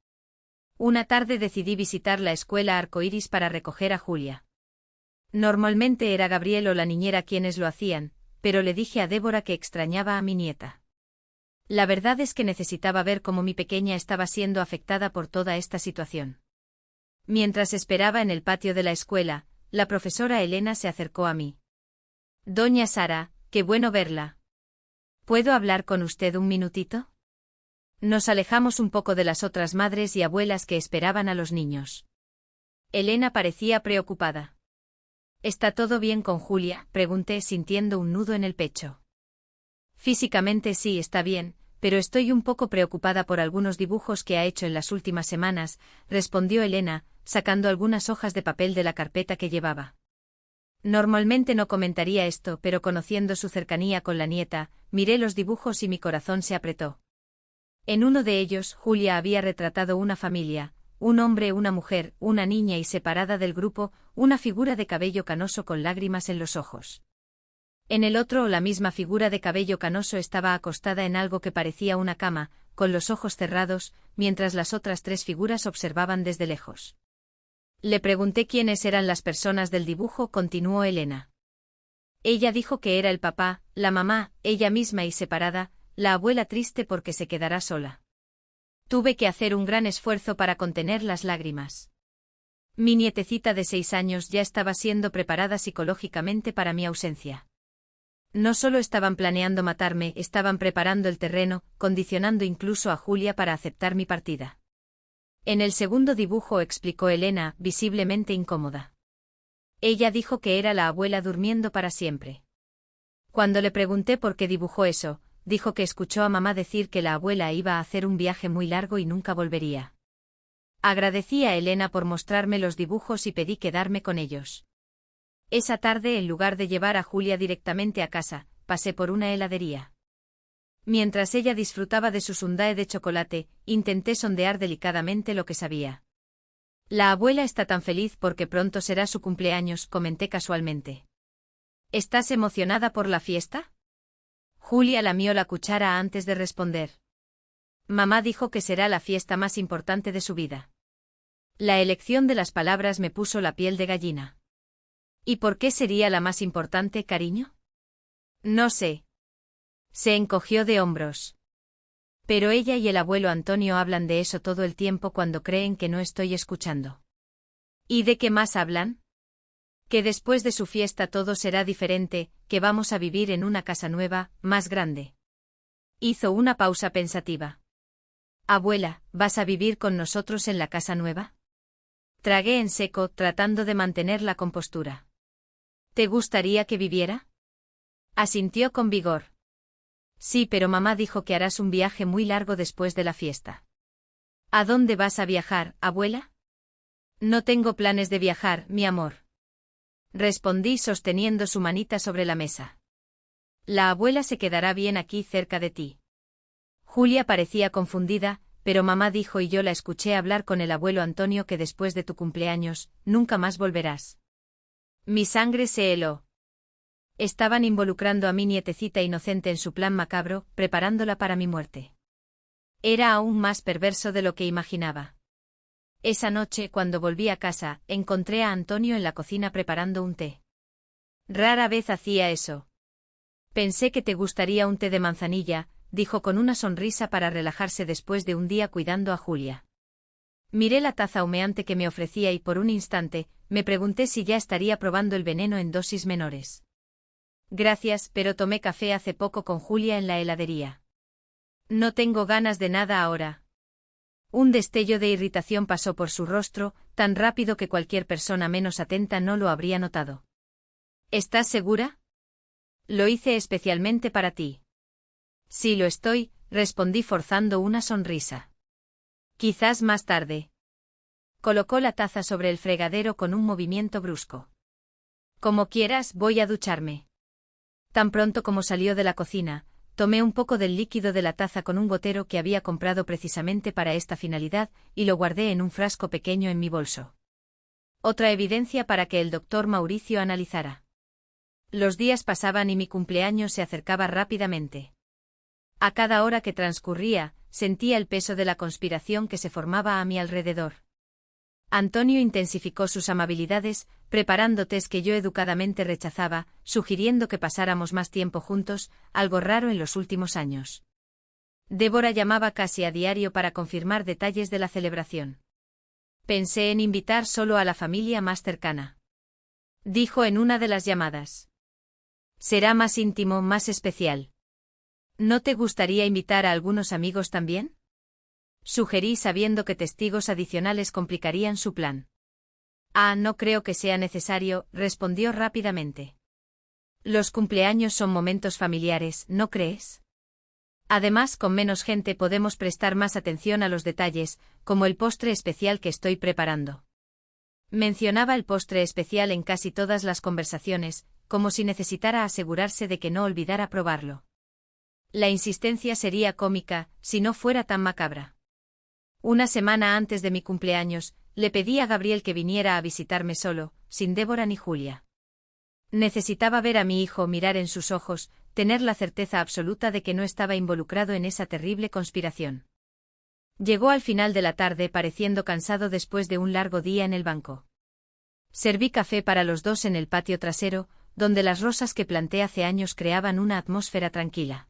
[SPEAKER 1] Una tarde decidí visitar la escuela Arcoíris para recoger a Julia. Normalmente era Gabriel o la niñera quienes lo hacían, pero le dije a Débora que extrañaba a mi nieta. La verdad es que necesitaba ver cómo mi pequeña estaba siendo afectada por toda esta situación. Mientras esperaba en el patio de la escuela, la profesora Elena se acercó a mí. Doña Sara, qué bueno verla. ¿Puedo hablar con usted un minutito? Nos alejamos un poco de las otras madres y abuelas que esperaban a los niños. Elena parecía preocupada. ¿Está todo bien con Julia?, pregunté sintiendo un nudo en el pecho. Físicamente sí está bien, pero estoy un poco preocupada por algunos dibujos que ha hecho en las últimas semanas, respondió Elena, sacando algunas hojas de papel de la carpeta que llevaba. Normalmente no comentaría esto, pero conociendo su cercanía con la nieta, miré los dibujos y mi corazón se apretó. En uno de ellos, Julia había retratado una familia, un hombre, una mujer, una niña y separada del grupo, una figura de cabello canoso con lágrimas en los ojos. En el otro, la misma figura de cabello canoso estaba acostada en algo que parecía una cama, con los ojos cerrados, mientras las otras tres figuras observaban desde lejos. Le pregunté quiénes eran las personas del dibujo, continuó Elena. Ella dijo que era el papá, la mamá, ella misma y separada, la abuela triste porque se quedará sola. Tuve que hacer un gran esfuerzo para contener las lágrimas. Mi nietecita de 6 años ya estaba siendo preparada psicológicamente para mi ausencia. No solo estaban planeando matarme, estaban preparando el terreno, condicionando incluso a Julia para aceptar mi partida. En el segundo dibujo, explicó Elena, visiblemente incómoda. Ella dijo que era la abuela durmiendo para siempre. Cuando le pregunté por qué dibujó eso, dijo que escuchó a mamá decir que la abuela iba a hacer un viaje muy largo y nunca volvería. Agradecí a Elena por mostrarme los dibujos y pedí quedarme con ellos. Esa tarde, en lugar de llevar a Julia directamente a casa, pasé por una heladería. Mientras ella disfrutaba de su sundae de chocolate, intenté sondear delicadamente lo que sabía. La abuela está tan feliz porque pronto será su cumpleaños, comenté casualmente. ¿Estás emocionada por la fiesta? Julia lamió la cuchara antes de responder. Mamá dijo que será la fiesta más importante de su vida. La elección de las palabras me puso la piel de gallina. ¿Y por qué sería la más importante, cariño? No sé. Se encogió de hombros. Pero ella y el abuelo Antonio hablan de eso todo el tiempo cuando creen que no estoy escuchando. ¿Y de qué más hablan? Que después de su fiesta todo será diferente, que vamos a vivir en una casa nueva, más grande. Hizo una pausa pensativa. Abuela, ¿vas a vivir con nosotros en la casa nueva? Tragué en seco, tratando de mantener la compostura. ¿Te gustaría que viviera? Asintió con vigor. Sí, pero mamá dijo que harás un viaje muy largo después de la fiesta. ¿A dónde vas a viajar, abuela? No tengo planes de viajar, mi amor. Respondí sosteniendo su manita sobre la mesa. La abuela se quedará bien aquí cerca de ti. Julia parecía confundida, pero mamá dijo y yo la escuché hablar con el abuelo Antonio que después de tu cumpleaños, nunca más volverás. Mi sangre se heló. Estaban involucrando a mi nietecita inocente en su plan macabro, preparándola para mi muerte. Era aún más perverso de lo que imaginaba. Esa noche, cuando volví a casa, encontré a Antonio en la cocina preparando un té. Rara vez hacía eso. Pensé que te gustaría un té de manzanilla, dijo con una sonrisa para relajarse después de un día cuidando a Julia. Miré la taza humeante que me ofrecía y por un instante, me pregunté si ya estaría probando el veneno en dosis menores. Gracias, pero tomé café hace poco con Julia en la heladería. No tengo ganas de nada ahora. Un destello de irritación pasó por su rostro, tan rápido que cualquier persona menos atenta no lo habría notado. ¿Estás segura? Lo hice especialmente para ti. Sí lo estoy, respondí forzando una sonrisa. Quizás más tarde. Colocó la taza sobre el fregadero con un movimiento brusco. Como quieras, voy a ducharme. Tan pronto como salió de la cocina, tomé un poco del líquido de la taza con un gotero que había comprado precisamente para esta finalidad y lo guardé en un frasco pequeño en mi bolso. Otra evidencia para que el doctor Mauricio analizara. Los días pasaban y mi cumpleaños se acercaba rápidamente. A cada hora que transcurría, sentía el peso de la conspiración que se formaba a mi alrededor. Antonio intensificó sus amabilidades, preparando tés que yo educadamente rechazaba, sugiriendo que pasáramos más tiempo juntos, algo raro en los últimos años. Débora llamaba casi a diario para confirmar detalles de la celebración. Pensé en invitar solo a la familia más cercana. Dijo en una de las llamadas. Será más íntimo, más especial. ¿No te gustaría invitar a algunos amigos también? Sugerí sabiendo que testigos adicionales complicarían su plan. No creo que sea necesario, respondió rápidamente. Los cumpleaños son momentos familiares, ¿no crees? Además, con menos gente podemos prestar más atención a los detalles, como el postre especial que estoy preparando. Mencionaba el postre especial en casi todas las conversaciones, como si necesitara asegurarse de que no olvidara probarlo. La insistencia sería cómica, si no fuera tan macabra. Una semana antes de mi cumpleaños, le pedí a Gabriel que viniera a visitarme solo, sin Débora ni Julia. Necesitaba ver a mi hijo, mirar en sus ojos, tener la certeza absoluta de que no estaba involucrado en esa terrible conspiración. Llegó al final de la tarde pareciendo cansado después de un largo día en el banco. Serví café para los dos en el patio trasero, donde las rosas que planté hace años creaban una atmósfera tranquila.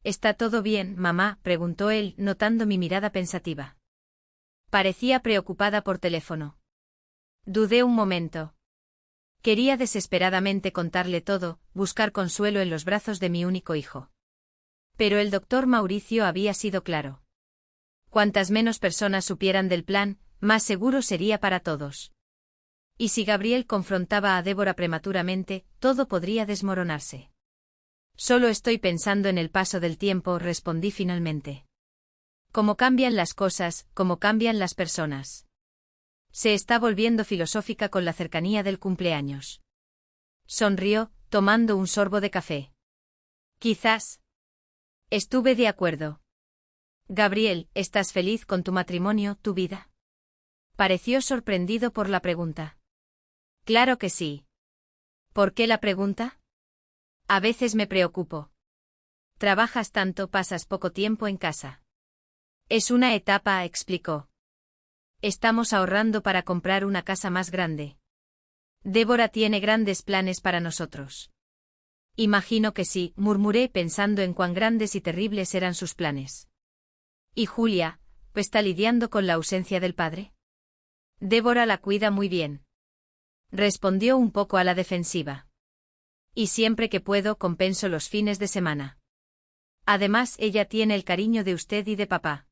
[SPEAKER 1] ¿Está todo bien, mamá?, preguntó él, notando mi mirada pensativa. Parecía preocupada por teléfono. Dudé un momento. Quería desesperadamente contarle todo, buscar consuelo en los brazos de mi único hijo. Pero el doctor Mauricio había sido claro. Cuantas menos personas supieran del plan, más seguro sería para todos. Y si Gabriel confrontaba a Débora prematuramente, todo podría desmoronarse. Solo estoy pensando en el paso del tiempo, respondí finalmente. Cómo cambian las cosas, cómo cambian las personas. Se está volviendo filosófica con la cercanía del cumpleaños. Sonrió, tomando un sorbo de café. Quizás. Estuve de acuerdo. Gabriel, ¿estás feliz con tu matrimonio, tu vida? Pareció sorprendido por la pregunta. Claro que sí. ¿Por qué la pregunta? A veces me preocupo. Trabajas tanto, pasas poco tiempo en casa. Es una etapa, explicó. Estamos ahorrando para comprar una casa más grande. Débora tiene grandes planes para nosotros. Imagino que sí, murmuré pensando en cuán grandes y terribles eran sus planes. ¿Y Julia, está lidiando con la ausencia del padre? Débora la cuida muy bien. Respondió un poco a la defensiva. Y siempre que puedo compenso los fines de semana. Además, ella tiene el cariño de usted y de papá.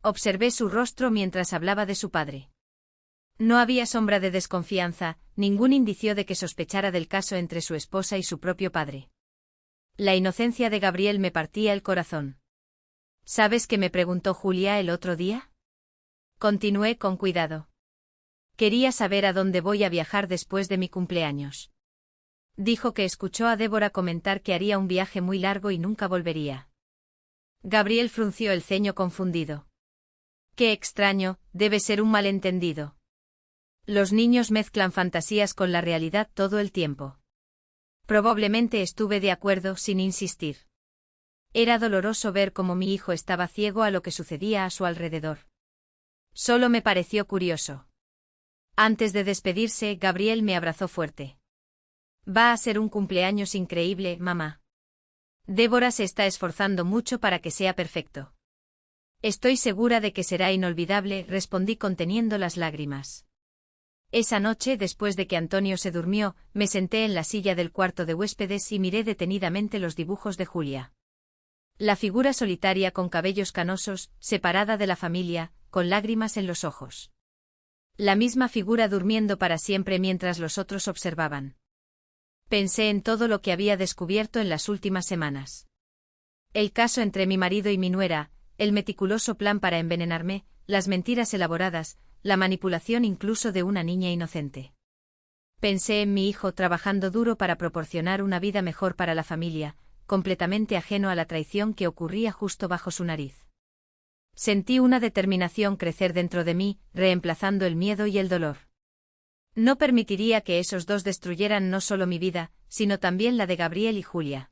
[SPEAKER 1] Observé su rostro mientras hablaba de su padre. No había sombra de desconfianza, ningún indicio de que sospechara del caso entre su esposa y su propio padre. La inocencia de Gabriel me partía el corazón. ¿Sabes qué me preguntó Julia el otro día? Continué con cuidado. Quería saber a dónde voy a viajar después de mi cumpleaños. Dijo que escuchó a Débora comentar que haría un viaje muy largo y nunca volvería. Gabriel frunció el ceño confundido. Qué extraño, debe ser un malentendido. Los niños mezclan fantasías con la realidad todo el tiempo. Probablemente estuve de acuerdo sin insistir. Era doloroso ver cómo mi hijo estaba ciego a lo que sucedía a su alrededor. Solo me pareció curioso. Antes de despedirse, Gabriel me abrazó fuerte. Va a ser un cumpleaños increíble, mamá. Débora se está esforzando mucho para que sea perfecto. Estoy segura de que será inolvidable, respondí conteniendo las lágrimas. Esa noche, después de que Antonio se durmió, me senté en la silla del cuarto de huéspedes y miré detenidamente los dibujos de Julia. La figura solitaria con cabellos canosos, separada de la familia, con lágrimas en los ojos. La misma figura durmiendo para siempre mientras los otros observaban. Pensé en todo lo que había descubierto en las últimas semanas. El caso entre mi marido y mi nuera, el meticuloso plan para envenenarme, las mentiras elaboradas, la manipulación incluso de una niña inocente. Pensé en mi hijo trabajando duro para proporcionar una vida mejor para la familia, completamente ajeno a la traición que ocurría justo bajo su nariz. Sentí una determinación crecer dentro de mí, reemplazando el miedo y el dolor. No permitiría que esos dos destruyeran no solo mi vida, sino también la de Gabriel y Julia.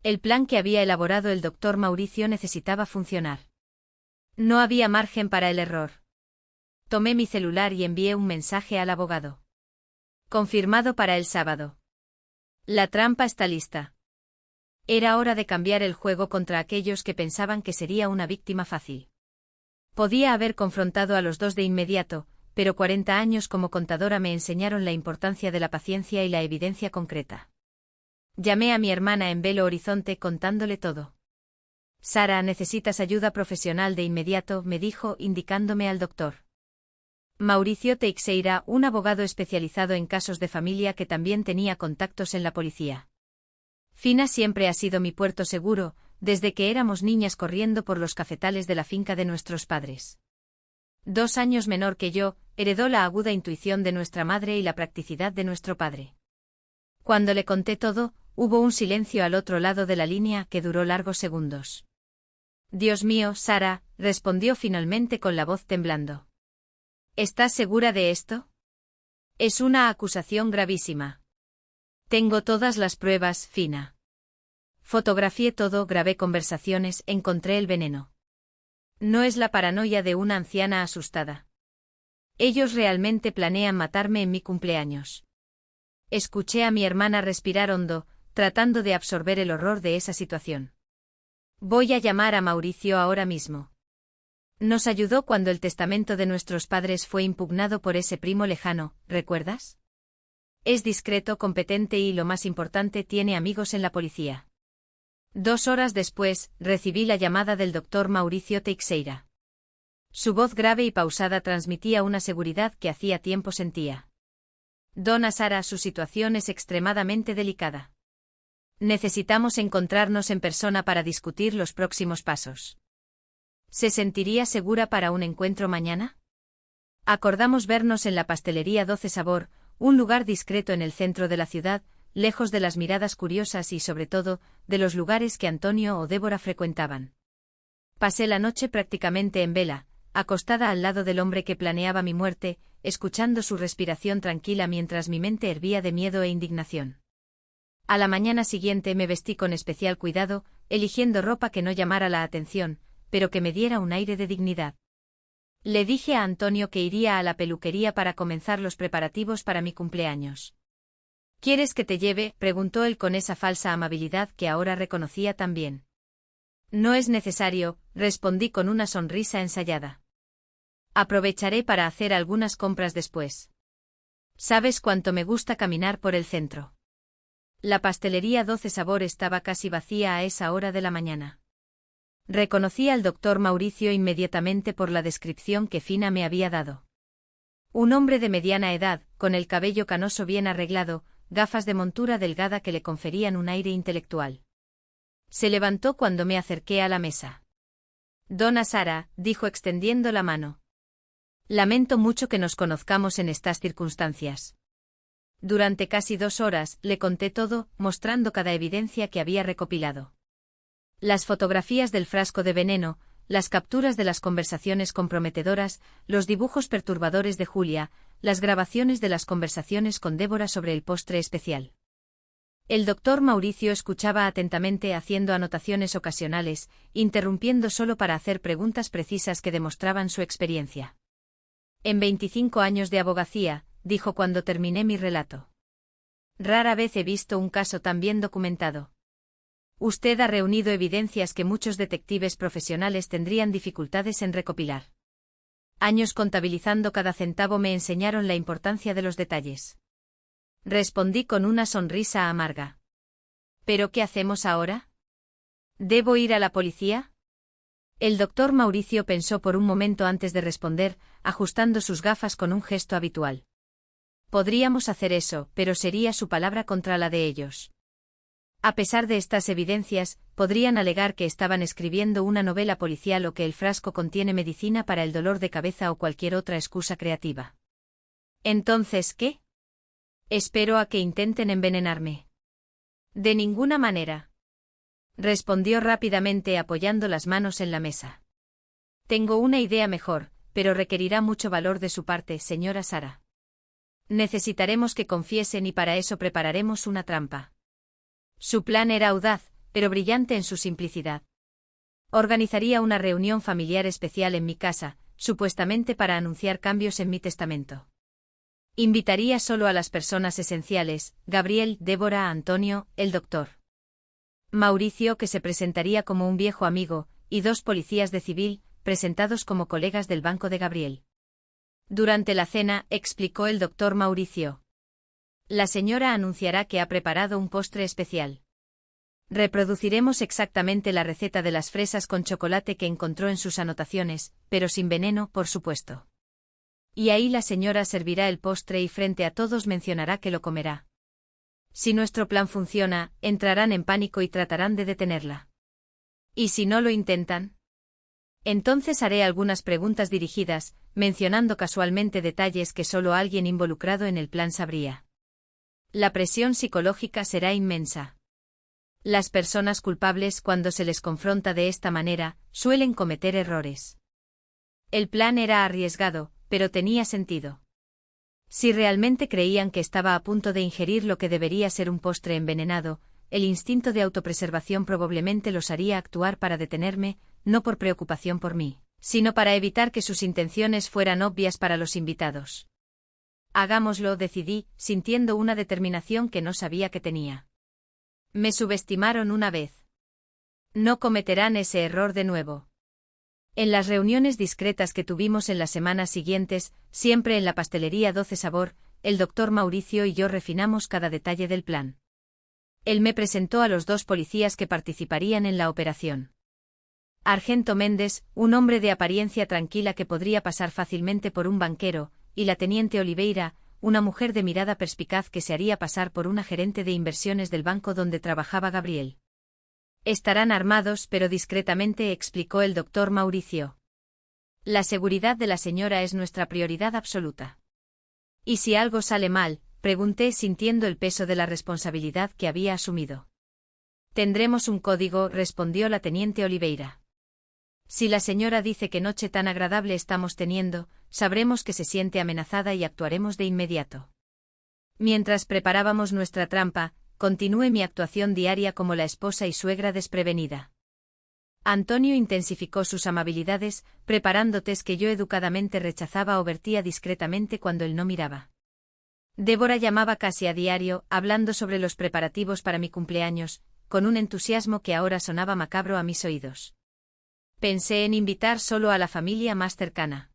[SPEAKER 1] El plan que había elaborado el doctor Mauricio necesitaba funcionar. No había margen para el error. Tomé mi celular y envié un mensaje al abogado. Confirmado para el sábado. La trampa está lista. Era hora de cambiar el juego contra aquellos que pensaban que sería una víctima fácil. Podía haber confrontado a los dos de inmediato, pero 40 años como contadora me enseñaron la importancia de la paciencia y la evidencia concreta. Llamé a mi hermana en Belo Horizonte contándole todo. Sara, necesitas ayuda profesional de inmediato, me dijo, indicándome al doctor Mauricio Teixeira, un abogado especializado en casos de familia que también tenía contactos en la policía. Fina siempre ha sido mi puerto seguro, desde que éramos niñas corriendo por los cafetales de la finca de nuestros padres. 2 años menor que yo, heredó la aguda intuición de nuestra madre y la practicidad de nuestro padre. Cuando le conté todo, hubo un silencio al otro lado de la línea que duró largos segundos. Dios mío, Sara, respondió finalmente con la voz temblando. ¿Estás segura de esto? Es una acusación gravísima. Tengo todas las pruebas, Fina. Fotografié todo, grabé conversaciones, encontré el veneno. No es la paranoia de una anciana asustada. Ellos realmente planean matarme en mi cumpleaños. Escuché a mi hermana respirar hondo, tratando de absorber el horror de esa situación. Voy a llamar a Mauricio ahora mismo. Nos ayudó cuando el testamento de nuestros padres fue impugnado por ese primo lejano, ¿recuerdas? Es discreto, competente y, lo más importante, tiene amigos en la policía. 2 horas después, recibí la llamada del doctor Mauricio Teixeira. Su voz grave y pausada transmitía una seguridad que hacía tiempo sentía. Dona Sara, su situación es extremadamente delicada. Necesitamos encontrarnos en persona para discutir los próximos pasos. ¿Se sentiría segura para un encuentro mañana? Acordamos vernos en la pastelería 12 Sabor, un lugar discreto en el centro de la ciudad, lejos de las miradas curiosas y, sobre todo, de los lugares que Antonio o Débora frecuentaban. Pasé la noche prácticamente en vela, acostada al lado del hombre que planeaba mi muerte, escuchando su respiración tranquila mientras mi mente hervía de miedo e indignación. A la mañana siguiente me vestí con especial cuidado, eligiendo ropa que no llamara la atención, pero que me diera un aire de dignidad. Le dije a Antonio que iría a la peluquería para comenzar los preparativos para mi cumpleaños. ¿Quieres que te lleve?, preguntó él con esa falsa amabilidad que ahora reconocía tan bien. No es necesario, respondí con una sonrisa ensayada. Aprovecharé para hacer algunas compras después. ¿Sabes cuánto me gusta caminar por el centro? La pastelería 12 Sabor estaba casi vacía a esa hora de la mañana. Reconocí al doctor Mauricio inmediatamente por la descripción que Fina me había dado. Un hombre de mediana edad, con el cabello canoso bien arreglado, gafas de montura delgada que le conferían un aire intelectual. Se levantó cuando me acerqué a la mesa. Dona Sara, dijo extendiendo la mano. Lamento mucho que nos conozcamos en estas circunstancias. Durante casi 2 horas, le conté todo, mostrando cada evidencia que había recopilado. Las fotografías del frasco de veneno, las capturas de las conversaciones comprometedoras, los dibujos perturbadores de Julia, las grabaciones de las conversaciones con Débora sobre el postre especial. El doctor Mauricio escuchaba atentamente haciendo anotaciones ocasionales, interrumpiendo solo para hacer preguntas precisas que demostraban su experiencia. En 25 años de abogacía, dijo cuando terminé mi relato. Rara vez he visto un caso tan bien documentado. Usted ha reunido evidencias que muchos detectives profesionales tendrían dificultades en recopilar. Años contabilizando cada centavo me enseñaron la importancia de los detalles. Respondí con una sonrisa amarga. ¿Pero qué hacemos ahora? ¿Debo ir a la policía? El doctor Mauricio pensó por un momento antes de responder, ajustando sus gafas con un gesto habitual. Podríamos hacer eso, pero sería su palabra contra la de ellos. A pesar de estas evidencias, podrían alegar que estaban escribiendo una novela policial o que el frasco contiene medicina para el dolor de cabeza o cualquier otra excusa creativa. ¿Entonces qué? Espero a que intenten envenenarme. De ninguna manera. Respondió rápidamente apoyando las manos en la mesa. Tengo una idea mejor, pero requerirá mucho valor de su parte, señora Sara. Necesitaremos que confiesen y para eso prepararemos una trampa. Su plan era audaz, pero brillante en su simplicidad. Organizaría una reunión familiar especial en mi casa, supuestamente para anunciar cambios en mi testamento. Invitaría solo a las personas esenciales: Gabriel, Débora, Antonio, el doctor Mauricio, que se presentaría como un viejo amigo, y 2 policías de civil, presentados como colegas del banco de Gabriel. Durante la cena, explicó el doctor Mauricio, la señora anunciará que ha preparado un postre especial. Reproduciremos exactamente la receta de las fresas con chocolate que encontró en sus anotaciones, pero sin veneno, por supuesto. Y ahí la señora servirá el postre y frente a todos mencionará que lo comerá. Si nuestro plan funciona, entrarán en pánico y tratarán de detenerla. ¿Y si no lo intentan? Entonces haré algunas preguntas dirigidas, mencionando casualmente detalles que solo alguien involucrado en el plan sabría. La presión psicológica será inmensa. Las personas culpables, cuando se les confronta de esta manera, suelen cometer errores. El plan era arriesgado, pero tenía sentido. Si realmente creían que estaba a punto de ingerir lo que debería ser un postre envenenado, el instinto de autopreservación probablemente los haría actuar para detenerme, no por preocupación por mí, sino para evitar que sus intenciones fueran obvias para los invitados. Hagámoslo, decidí, sintiendo una determinación que no sabía que tenía. Me subestimaron una vez. No cometerán ese error de nuevo. En las reuniones discretas que tuvimos en las semanas siguientes, siempre en la pastelería 12 Sabor, el doctor Mauricio y yo refinamos cada detalle del plan. Él me presentó a los 2 policías que participarían en la operación. Argento Méndez, un hombre de apariencia tranquila que podría pasar fácilmente por un banquero, y la teniente Oliveira, una mujer de mirada perspicaz que se haría pasar por una gerente de inversiones del banco donde trabajaba Gabriel. Estarán armados, pero discretamente, explicó el doctor Mauricio. La seguridad de la señora es nuestra prioridad absoluta. ¿Y si algo sale mal?, pregunté sintiendo el peso de la responsabilidad que había asumido. Tendremos un código, respondió la teniente Oliveira. Si la señora dice qué noche tan agradable estamos teniendo, sabremos que se siente amenazada y actuaremos de inmediato. Mientras preparábamos nuestra trampa, continué mi actuación diaria como la esposa y suegra desprevenida. Antonio intensificó sus amabilidades, preparando tés que yo educadamente rechazaba o vertía discretamente cuando él no miraba. Débora llamaba casi a diario, hablando sobre los preparativos para mi cumpleaños, con un entusiasmo que ahora sonaba macabro a mis oídos. Pensé en invitar solo a la familia más cercana.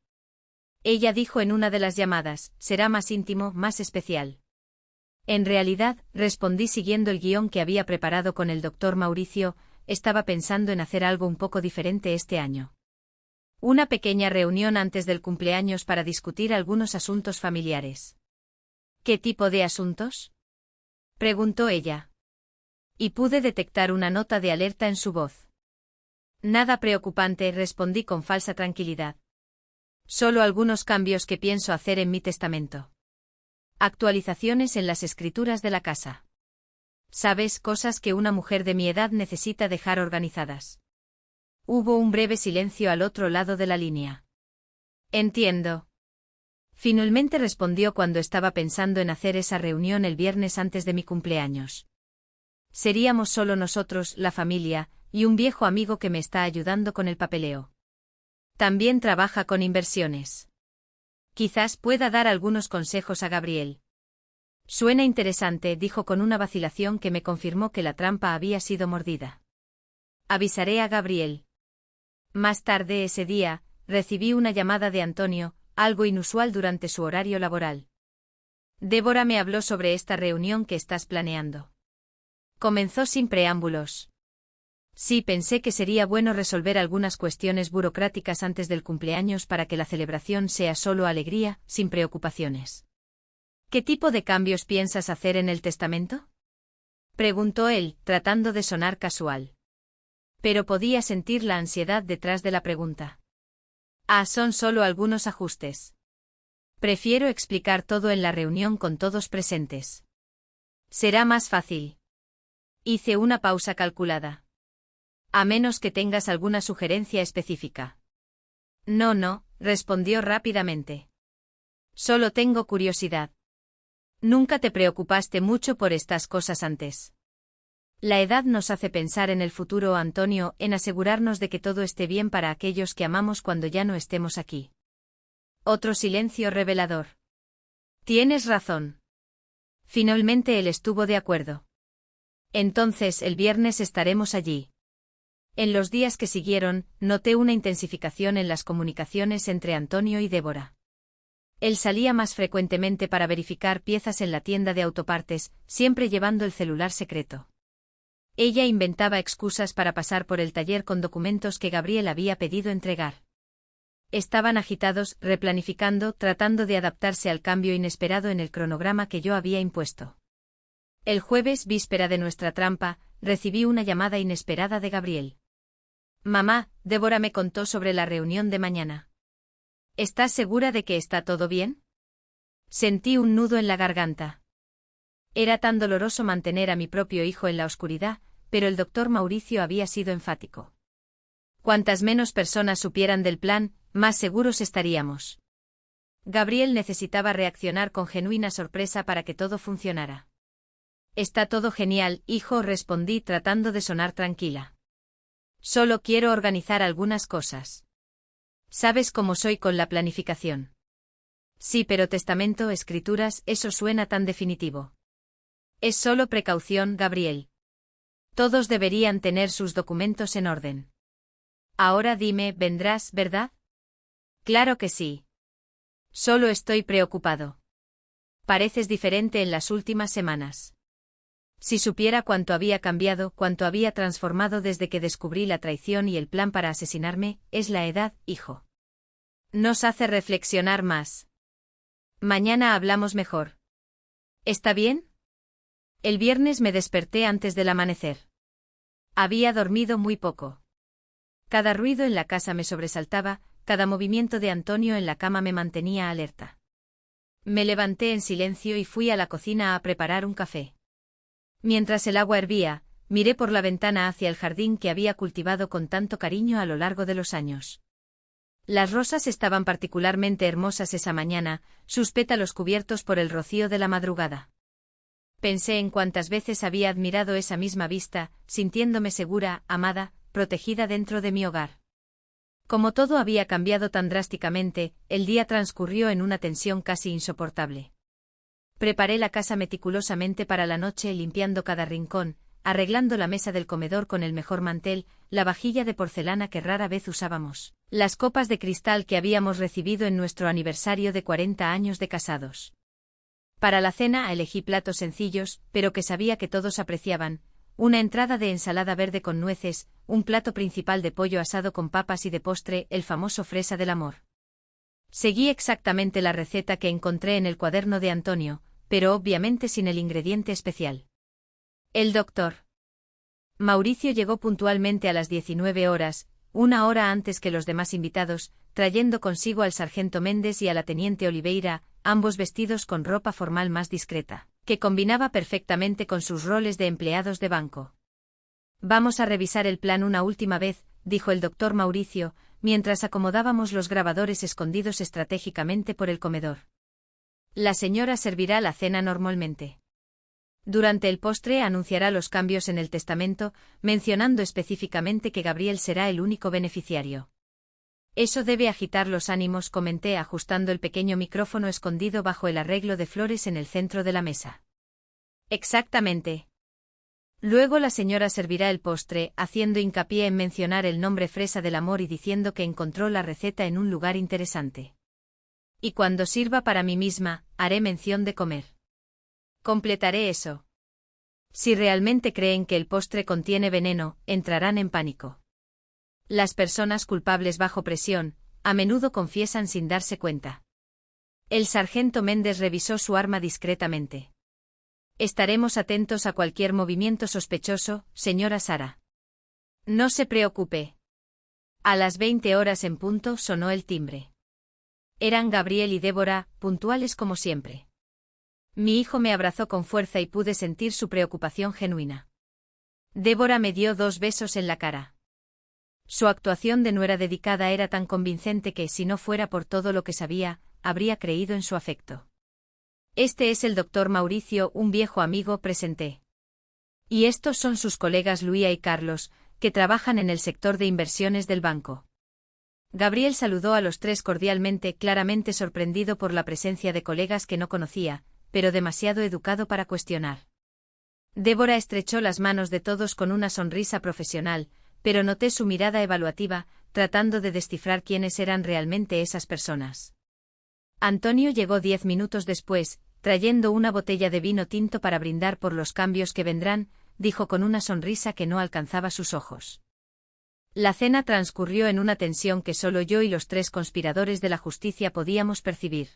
[SPEAKER 1] Ella dijo en una de las llamadas, será más íntimo, más especial. En realidad, respondí siguiendo el guión que había preparado con el doctor Mauricio, estaba pensando en hacer algo un poco diferente este año. Una pequeña reunión antes del cumpleaños para discutir algunos asuntos familiares. ¿Qué tipo de asuntos?, preguntó ella. Y pude detectar una nota de alerta en su voz. Nada preocupante, respondí con falsa tranquilidad. Solo algunos cambios que pienso hacer en mi testamento. Actualizaciones en las escrituras de la casa. ¿Sabes?, cosas que una mujer de mi edad necesita dejar organizadas. Hubo un breve silencio al otro lado de la línea. Entiendo. Finalmente respondió cuando estaba pensando en hacer esa reunión el viernes antes de mi cumpleaños. Seríamos solo nosotros, la familia, y un viejo amigo que me está ayudando con el papeleo. También trabaja con inversiones. Quizás pueda dar algunos consejos a Gabriel. Suena interesante, dijo con una vacilación que me confirmó que la trampa había sido mordida. Avisaré a Gabriel. Más tarde ese día, recibí una llamada de Antonio, algo inusual durante su horario laboral. Débora me habló sobre esta reunión que estás planeando. Comenzó sin preámbulos. Sí, pensé que sería bueno resolver algunas cuestiones burocráticas antes del cumpleaños para que la celebración sea solo alegría, sin preocupaciones. ¿Qué tipo de cambios piensas hacer en el testamento?, preguntó él, tratando de sonar casual. Pero podía sentir la ansiedad detrás de la pregunta. Son solo algunos ajustes. Prefiero explicar todo en la reunión con todos presentes. Será más fácil. Hice una pausa calculada. A menos que tengas alguna sugerencia específica. No, respondió rápidamente. Solo tengo curiosidad. ¿Nunca te preocupaste mucho por estas cosas antes? La edad nos hace pensar en el futuro, Antonio, en asegurarnos de que todo esté bien para aquellos que amamos cuando ya no estemos aquí. Otro silencio revelador. Tienes razón. Finalmente él estuvo de acuerdo. Entonces el viernes estaremos allí. En los días que siguieron, noté una intensificación en las comunicaciones entre Antonio y Débora. Él salía más frecuentemente para verificar piezas en la tienda de autopartes, siempre llevando el celular secreto. Ella inventaba excusas para pasar por el taller con documentos que Gabriel había pedido entregar. Estaban agitados, replanificando, tratando de adaptarse al cambio inesperado en el cronograma que yo había impuesto. El jueves, víspera de nuestra trampa, recibí una llamada inesperada de Gabriel. Mamá, Débora me contó sobre la reunión de mañana. ¿Estás segura de que está todo bien? Sentí un nudo en la garganta. Era tan doloroso mantener a mi propio hijo en la oscuridad, pero el doctor Mauricio había sido enfático. Cuantas menos personas supieran del plan, más seguros estaríamos. Gabriel necesitaba reaccionar con genuina sorpresa para que todo funcionara. Está todo genial, hijo, respondí tratando de sonar tranquila. Solo quiero organizar algunas cosas. ¿Sabes cómo soy con la planificación? Sí, pero testamento, escrituras, eso suena tan definitivo. Es solo precaución, Gabriel. Todos deberían tener sus documentos en orden. Ahora dime, ¿vendrás, verdad? Claro que sí. Solo estoy preocupado. Pareces diferente en las últimas semanas. Si supiera cuánto había cambiado, cuánto había transformado desde que descubrí la traición y el plan para asesinarme, es la edad, hijo. Nos hace reflexionar más. Mañana hablamos mejor. ¿Está bien? El viernes me desperté antes del amanecer. Había dormido muy poco. Cada ruido en la casa me sobresaltaba, cada movimiento de Antonio en la cama me mantenía alerta. Me levanté en silencio y fui a la cocina a preparar un café. Mientras el agua hervía, miré por la ventana hacia el jardín que había cultivado con tanto cariño a lo largo de los años. Las rosas estaban particularmente hermosas esa mañana, sus pétalos cubiertos por el rocío de la madrugada. Pensé en cuántas veces había admirado esa misma vista, sintiéndome segura, amada, protegida dentro de mi hogar. Como todo había cambiado tan drásticamente, el día transcurrió en una tensión casi insoportable. Preparé la casa meticulosamente para la noche, limpiando cada rincón, arreglando la mesa del comedor con el mejor mantel, la vajilla de porcelana que rara vez usábamos, las copas de cristal que habíamos recibido en nuestro aniversario de 40 años de casados. Para la cena elegí platos sencillos, pero que sabía que todos apreciaban, una entrada de ensalada verde con nueces, un plato principal de pollo asado con papas y de postre, el famoso fresa del amor. Seguí exactamente la receta que encontré en el cuaderno de Antonio, pero obviamente sin el ingrediente especial. El doctor Mauricio llegó puntualmente a las 19 horas, una hora antes que los demás invitados, trayendo consigo al sargento Méndez y a la teniente Oliveira, ambos vestidos con ropa formal más discreta, que combinaba perfectamente con sus roles de empleados de banco. Vamos a revisar el plan una última vez, dijo el doctor Mauricio, mientras acomodábamos los grabadores escondidos estratégicamente por el comedor. La señora servirá la cena normalmente. Durante el postre anunciará los cambios en el testamento, mencionando específicamente que Gabriel será el único beneficiario. Eso debe agitar los ánimos, comenté ajustando el pequeño micrófono escondido bajo el arreglo de flores en el centro de la mesa. Exactamente. Luego la señora servirá el postre, haciendo hincapié en mencionar el nombre fresa del amor y diciendo que encontró la receta en un lugar interesante. Y cuando sirva para mí misma, haré mención de comer. Completaré eso. Si realmente creen que el postre contiene veneno, entrarán en pánico. Las personas culpables bajo presión, a menudo confiesan sin darse cuenta. El sargento Méndez revisó su arma discretamente. Estaremos atentos a cualquier movimiento sospechoso, señora Sara. No se preocupe. A las 20 horas en punto sonó el timbre. Eran Gabriel y Débora, puntuales como siempre. Mi hijo me abrazó con fuerza y pude sentir su preocupación genuina. Débora me dio 2 besos en la cara. Su actuación de nuera dedicada era tan convincente que, si no fuera por todo lo que sabía, habría creído en su afecto. Este es el doctor Mauricio, un viejo amigo, presenté. Y estos son sus colegas Luía y Carlos, que trabajan en el sector de inversiones del banco. Gabriel saludó a los tres cordialmente, claramente sorprendido por la presencia de colegas que no conocía, pero demasiado educado para cuestionar. Débora estrechó las manos de todos con una sonrisa profesional, pero noté su mirada evaluativa, tratando de descifrar quiénes eran realmente esas personas. Antonio llegó 10 minutos después, trayendo una botella de vino tinto para brindar por los cambios que vendrán, dijo con una sonrisa que no alcanzaba sus ojos. La cena transcurrió en una tensión que solo yo y los tres conspiradores de la justicia podíamos percibir.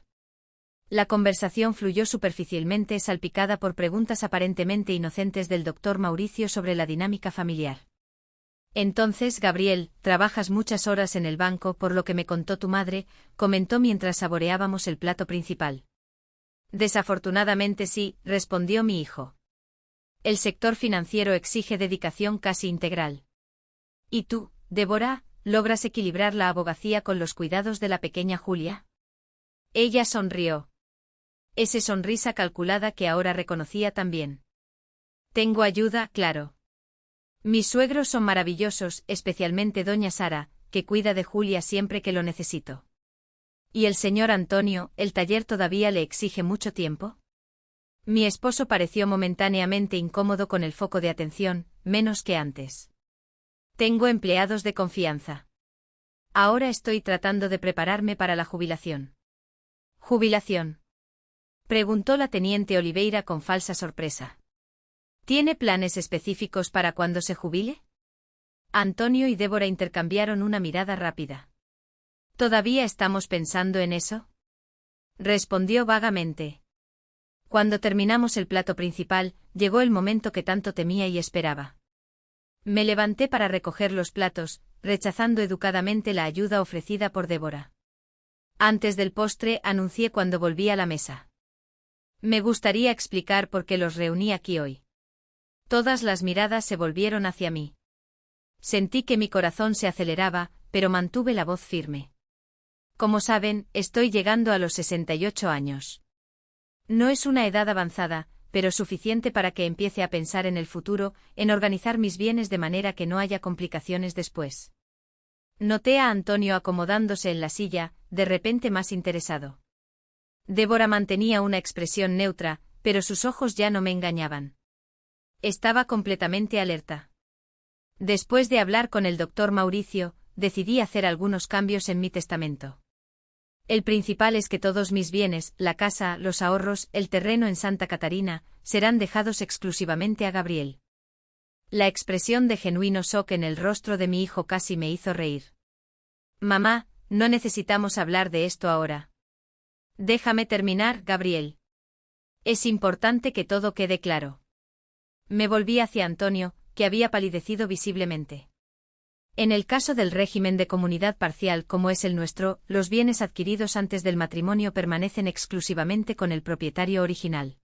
[SPEAKER 1] La conversación fluyó superficialmente, salpicada por preguntas aparentemente inocentes del doctor Mauricio sobre la dinámica familiar. Entonces, Gabriel, trabajas muchas horas en el banco por lo que me contó tu madre, comentó mientras saboreábamos el plato principal. Desafortunadamente sí, respondió mi hijo. El sector financiero exige dedicación casi integral. ¿Y tú, Débora, logras equilibrar la abogacía con los cuidados de la pequeña Julia? Ella sonrió. Esa sonrisa calculada que ahora reconocía también. Tengo ayuda, claro. Mis suegros son maravillosos, especialmente doña Sara, que cuida de Julia siempre que lo necesito. ¿Y el señor Antonio, el taller todavía le exige mucho tiempo? Mi esposo pareció momentáneamente incómodo con el foco de atención, menos que antes. Tengo empleados de confianza. Ahora estoy tratando de prepararme para la jubilación. ¿Jubilación? Preguntó la teniente Oliveira con falsa sorpresa. ¿Tiene planes específicos para cuando se jubile? Antonio y Débora intercambiaron una mirada rápida. ¿Todavía estamos pensando en eso? Respondió vagamente. Cuando terminamos el plato principal, llegó el momento que tanto temía y esperaba. Me levanté para recoger los platos, rechazando educadamente la ayuda ofrecida por Débora. Antes del postre, anuncié cuando volví a la mesa. Me gustaría explicar por qué los reuní aquí hoy. Todas las miradas se volvieron hacia mí. Sentí que mi corazón se aceleraba, pero mantuve la voz firme. Como saben, estoy llegando a los 68 años. No es una edad avanzada, pero suficiente para que empiece a pensar en el futuro, en organizar mis bienes de manera que no haya complicaciones después. Noté a Antonio acomodándose en la silla, de repente más interesado. Débora mantenía una expresión neutra, pero sus ojos ya no me engañaban. Estaba completamente alerta. Después de hablar con el doctor Mauricio, decidí hacer algunos cambios en mi testamento. El principal es que todos mis bienes, la casa, los ahorros, el terreno en Santa Catarina, serán dejados exclusivamente a Gabriel. La expresión de genuino shock en el rostro de mi hijo casi me hizo reír. Mamá, no necesitamos hablar de esto ahora. Déjame terminar, Gabriel. Es importante que todo quede claro. Me volví hacia Antonio, que había palidecido visiblemente. En el caso del régimen de comunidad parcial como es el nuestro, los bienes adquiridos antes del matrimonio permanecen exclusivamente con el propietario original.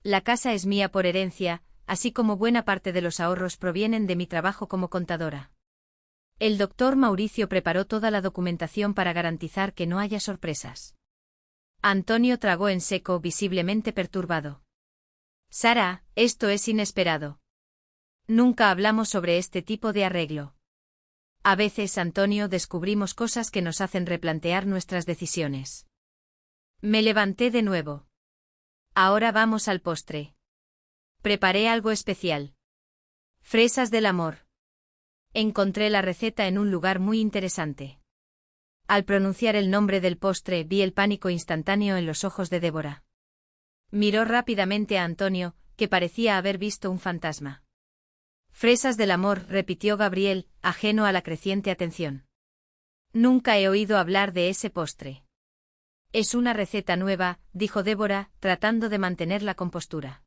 [SPEAKER 1] La casa es mía por herencia, así como buena parte de los ahorros provienen de mi trabajo como contadora. El doctor Mauricio preparó toda la documentación para garantizar que no haya sorpresas. Antonio tragó en seco, visiblemente perturbado. Sara, esto es inesperado. Nunca hablamos sobre este tipo de arreglo. A veces, Antonio, descubrimos cosas que nos hacen replantear nuestras decisiones. Me levanté de nuevo. Ahora vamos al postre. Preparé algo especial. Fresas del amor. Encontré la receta en un lugar muy interesante. Al pronunciar el nombre del postre, vi el pánico instantáneo en los ojos de Débora. Miró rápidamente a Antonio, que parecía haber visto un fantasma. Fresas del amor, repitió Gabriel, ajeno a la creciente atención. Nunca he oído hablar de ese postre. Es una receta nueva, dijo Débora, tratando de mantener la compostura.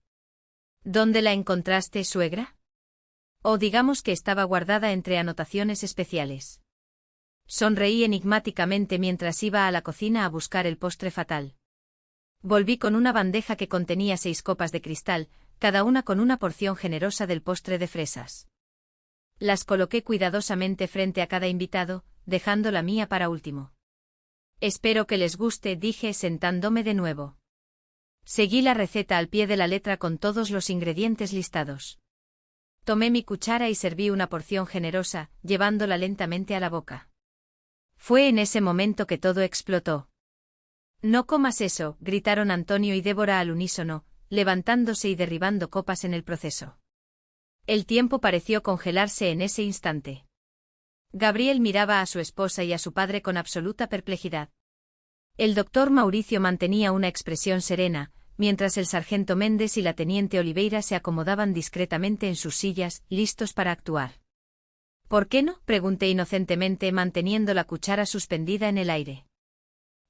[SPEAKER 1] ¿Dónde la encontraste, suegra? O digamos que estaba guardada entre anotaciones especiales. Sonreí enigmáticamente mientras iba a la cocina a buscar el postre fatal. Volví con una bandeja que contenía 6 copas de cristal, cada una con una porción generosa del postre de fresas. Las coloqué cuidadosamente frente a cada invitado, dejando la mía para último. Espero que les guste, dije sentándome de nuevo. Seguí la receta al pie de la letra con todos los ingredientes listados. Tomé mi cuchara y serví una porción generosa, llevándola lentamente a la boca. Fue en ese momento que todo explotó. «No comas eso», gritaron Antonio y Débora al unísono, levantándose y derribando copas en el proceso. El tiempo pareció congelarse en ese instante. Gabriel miraba a su esposa y a su padre con absoluta perplejidad. El doctor Mauricio mantenía una expresión serena, mientras el sargento Méndez y la teniente Oliveira se acomodaban discretamente en sus sillas, listos para actuar. «¿Por qué no?», pregunté inocentemente manteniendo la cuchara suspendida en el aire.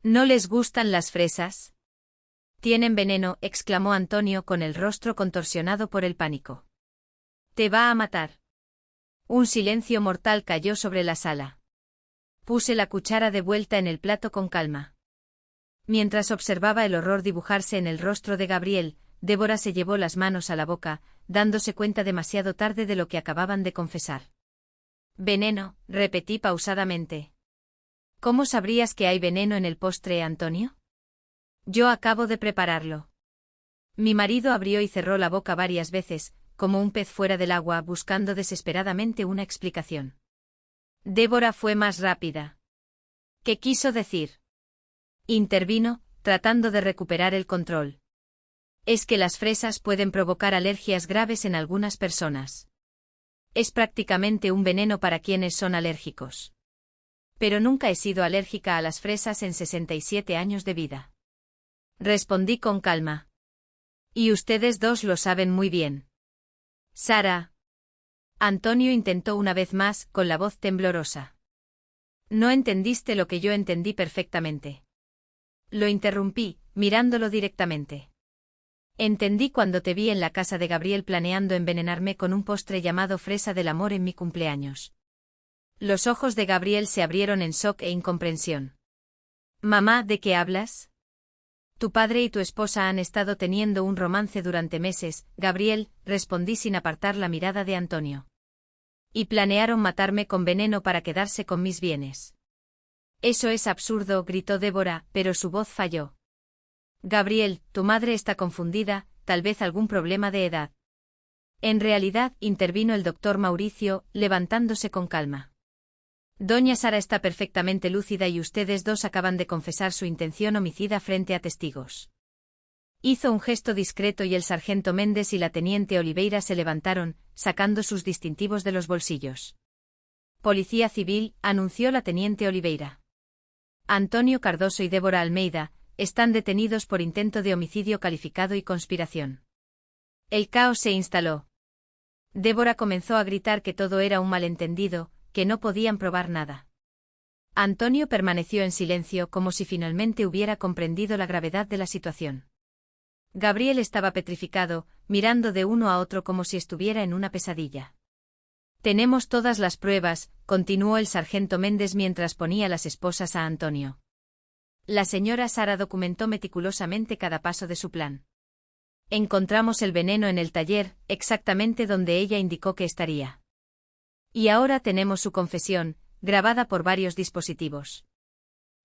[SPEAKER 1] «¿No les gustan las fresas?». «Tienen veneno», exclamó Antonio con el rostro contorsionado por el pánico. «Te va a matar». Un silencio mortal cayó sobre la sala. Puse la cuchara de vuelta en el plato con calma. Mientras observaba el horror dibujarse en el rostro de Gabriel, Débora se llevó las manos a la boca, dándose cuenta demasiado tarde de lo que acababan de confesar. «Veneno», repetí pausadamente. «¿Cómo sabrías que hay veneno en el postre, Antonio?». «Yo acabo de prepararlo». Mi marido abrió y cerró la boca varias veces, como un pez fuera del agua, buscando desesperadamente una explicación. Débora fue más rápida. «¿Qué quiso decir?». Intervino, tratando de recuperar el control. «Es que las fresas pueden provocar alergias graves en algunas personas. Es prácticamente un veneno para quienes son alérgicos. Pero nunca he sido alérgica a las fresas en 67 años de vida». Respondí con calma. «Y ustedes dos lo saben muy bien». «Sara». Antonio intentó una vez más, con la voz temblorosa. «No entendiste lo que yo entendí perfectamente». Lo interrumpí, mirándolo directamente. «Entendí cuando te vi en la casa de Gabriel planeando envenenarme con un postre llamado fresa del amor en mi cumpleaños». Los ojos de Gabriel se abrieron en shock e incomprensión. «Mamá, ¿de qué hablas?». «Tu padre y tu esposa han estado teniendo un romance durante meses, Gabriel», respondí sin apartar la mirada de Antonio. «Y planearon matarme con veneno para quedarse con mis bienes». «Eso es absurdo», gritó Débora, pero su voz falló. «Gabriel, tu madre está confundida, tal vez algún problema de edad». «En realidad», intervino el doctor Mauricio, levantándose con calma. «Doña Sara está perfectamente lúcida y ustedes dos acaban de confesar su intención homicida frente a testigos». Hizo un gesto discreto y el sargento Méndez y la teniente Oliveira se levantaron, sacando sus distintivos de los bolsillos. «Policía Civil», anunció la teniente Oliveira. «Antonio Cardoso y Débora Almeida están detenidos por intento de homicidio calificado y conspiración». El caos se instaló. Débora comenzó a gritar que todo era un malentendido, que no podían probar nada. Antonio permaneció en silencio como si finalmente hubiera comprendido la gravedad de la situación. Gabriel estaba petrificado, mirando de uno a otro como si estuviera en una pesadilla. «Tenemos todas las pruebas», continuó el sargento Méndez mientras ponía las esposas a Antonio. La señora Sara documentó meticulosamente cada paso de su plan. «Encontramos el veneno en el taller, exactamente donde ella indicó que estaría. Y ahora tenemos su confesión, grabada por varios dispositivos».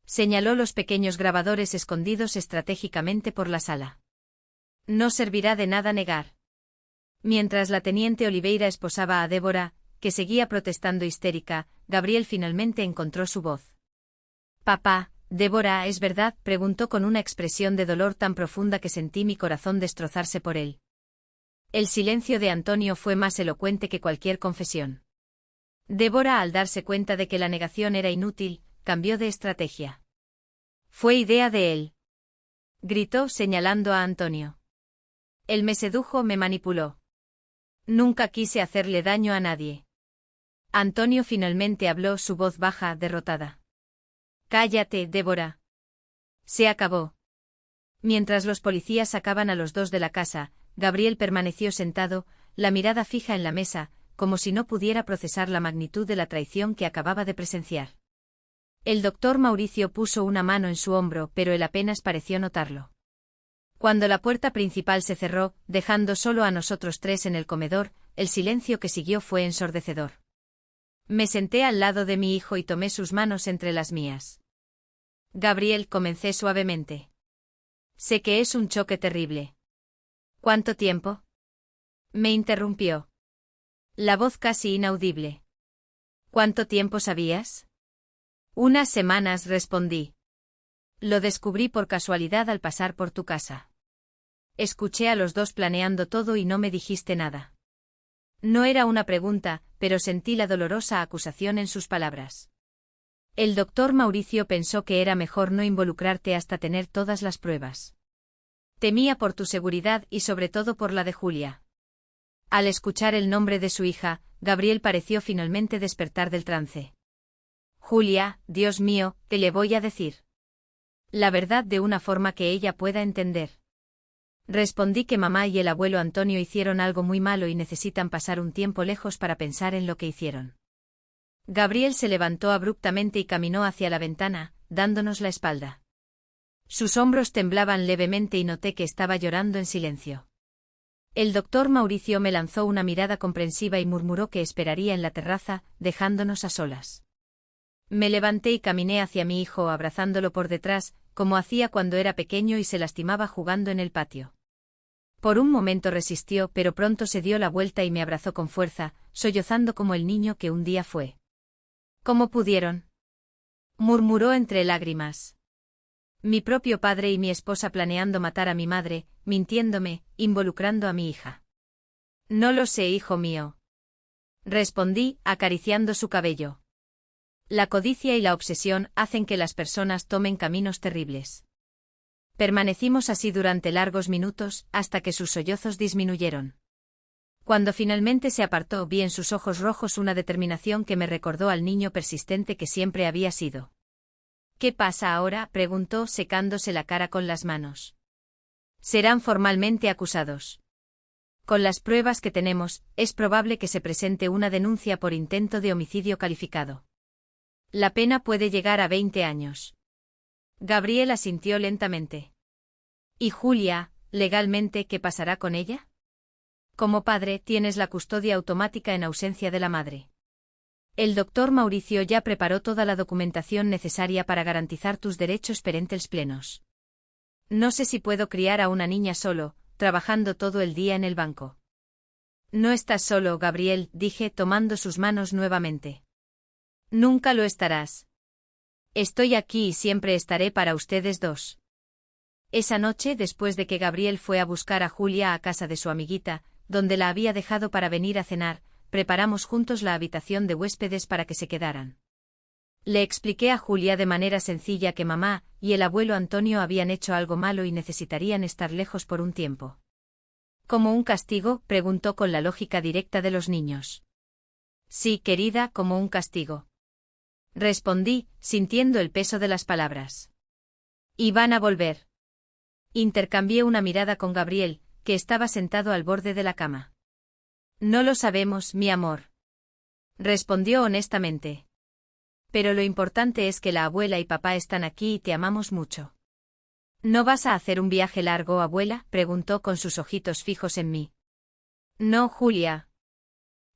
[SPEAKER 1] Señaló los pequeños grabadores escondidos estratégicamente por la sala. «No servirá de nada negar». Mientras la teniente Oliveira esposaba a Débora, que seguía protestando histérica, Gabriel finalmente encontró su voz. «Papá, Débora, ¿es verdad?», preguntó con una expresión de dolor tan profunda que sentí mi corazón destrozarse por él. El silencio de Antonio fue más elocuente que cualquier confesión. Débora, al darse cuenta de que la negación era inútil, cambió de estrategia. «Fue idea de él», gritó señalando a Antonio. «Él me sedujo, me manipuló. Nunca quise hacerle daño a nadie». Antonio finalmente habló, su voz baja, derrotada. «Cállate, Débora. Se acabó». Mientras los policías sacaban a los dos de la casa, Gabriel permaneció sentado, la mirada fija en la mesa, como si no pudiera procesar la magnitud de la traición que acababa de presenciar. El doctor Mauricio puso una mano en su hombro, pero él apenas pareció notarlo. Cuando la puerta principal se cerró, dejando solo a nosotros tres en el comedor, el silencio que siguió fue ensordecedor. Me senté al lado de mi hijo y tomé sus manos entre las mías. «Gabriel», comencé suavemente. «Sé que es un choque terrible». «¿Cuánto tiempo?», me interrumpió. La voz casi inaudible. ¿Cuánto tiempo sabías? Unas semanas, respondí. Lo descubrí por casualidad al pasar por tu casa. Escuché a los dos planeando todo y no me dijiste nada. No era una pregunta, pero sentí la dolorosa acusación en sus palabras. El doctor Mauricio pensó que era mejor no involucrarte hasta tener todas las pruebas. Temía por tu seguridad y sobre todo por la de Julia. Al escuchar el nombre de su hija, Gabriel pareció finalmente despertar del trance. Julia, Dios mío, ¿qué le voy a decir? La verdad de una forma que ella pueda entender. Respondí que mamá y el abuelo Antonio hicieron algo muy malo y necesitan pasar un tiempo lejos para pensar en lo que hicieron. Gabriel se levantó abruptamente y caminó hacia la ventana, dándonos la espalda. Sus hombros temblaban levemente y noté que estaba llorando en silencio. El doctor Mauricio me lanzó una mirada comprensiva y murmuró que esperaría en la terraza, dejándonos a solas. Me levanté y caminé hacia mi hijo abrazándolo por detrás, como hacía cuando era pequeño y se lastimaba jugando en el patio. Por un momento resistió, pero pronto se dio la vuelta y me abrazó con fuerza, sollozando como el niño que un día fue. ¿Cómo pudieron? Murmuró entre lágrimas. Mi propio padre y mi esposa planeando matar a mi madre, mintiéndome, involucrando a mi hija. No lo sé, hijo mío. Respondí, acariciando su cabello. La codicia y la obsesión hacen que las personas tomen caminos terribles. Permanecimos así durante largos minutos, hasta que sus sollozos disminuyeron. Cuando finalmente se apartó, vi en sus ojos rojos una determinación que me recordó al niño persistente que siempre había sido. ¿Qué pasa ahora?, preguntó, secándose la cara con las manos. Serán formalmente acusados. Con las pruebas que tenemos, es probable que se presente una denuncia por intento de homicidio calificado. La pena puede llegar a 20 años. Gabriel asintió lentamente. ¿Y Julia, legalmente, qué pasará con ella? Como padre, tienes la custodia automática en ausencia de la madre. El doctor Mauricio ya preparó toda la documentación necesaria para garantizar tus derechos perentes plenos. No sé si puedo criar a una niña solo, trabajando todo el día en el banco. No estás solo, Gabriel, dije tomando sus manos nuevamente. Nunca lo estarás. Estoy aquí y siempre estaré para ustedes dos. Esa noche, después de que Gabriel fue a buscar a Julia a casa de su amiguita, donde la había dejado para venir a cenar, preparamos juntos la habitación de huéspedes para que se quedaran. Le expliqué a Julia de manera sencilla que mamá y el abuelo Antonio habían hecho algo malo y necesitarían estar lejos por un tiempo. ¿Como un castigo?, preguntó con la lógica directa de los niños. Sí, querida, como un castigo. Respondí, sintiendo el peso de las palabras. ¿Y van a volver? Intercambié una mirada con Gabriel, que estaba sentado al borde de la cama. No lo sabemos, mi amor. Respondió honestamente. Pero lo importante es que la abuela y papá están aquí y te amamos mucho. ¿No vas a hacer un viaje largo, abuela?, preguntó con sus ojitos fijos en mí. No, Julia.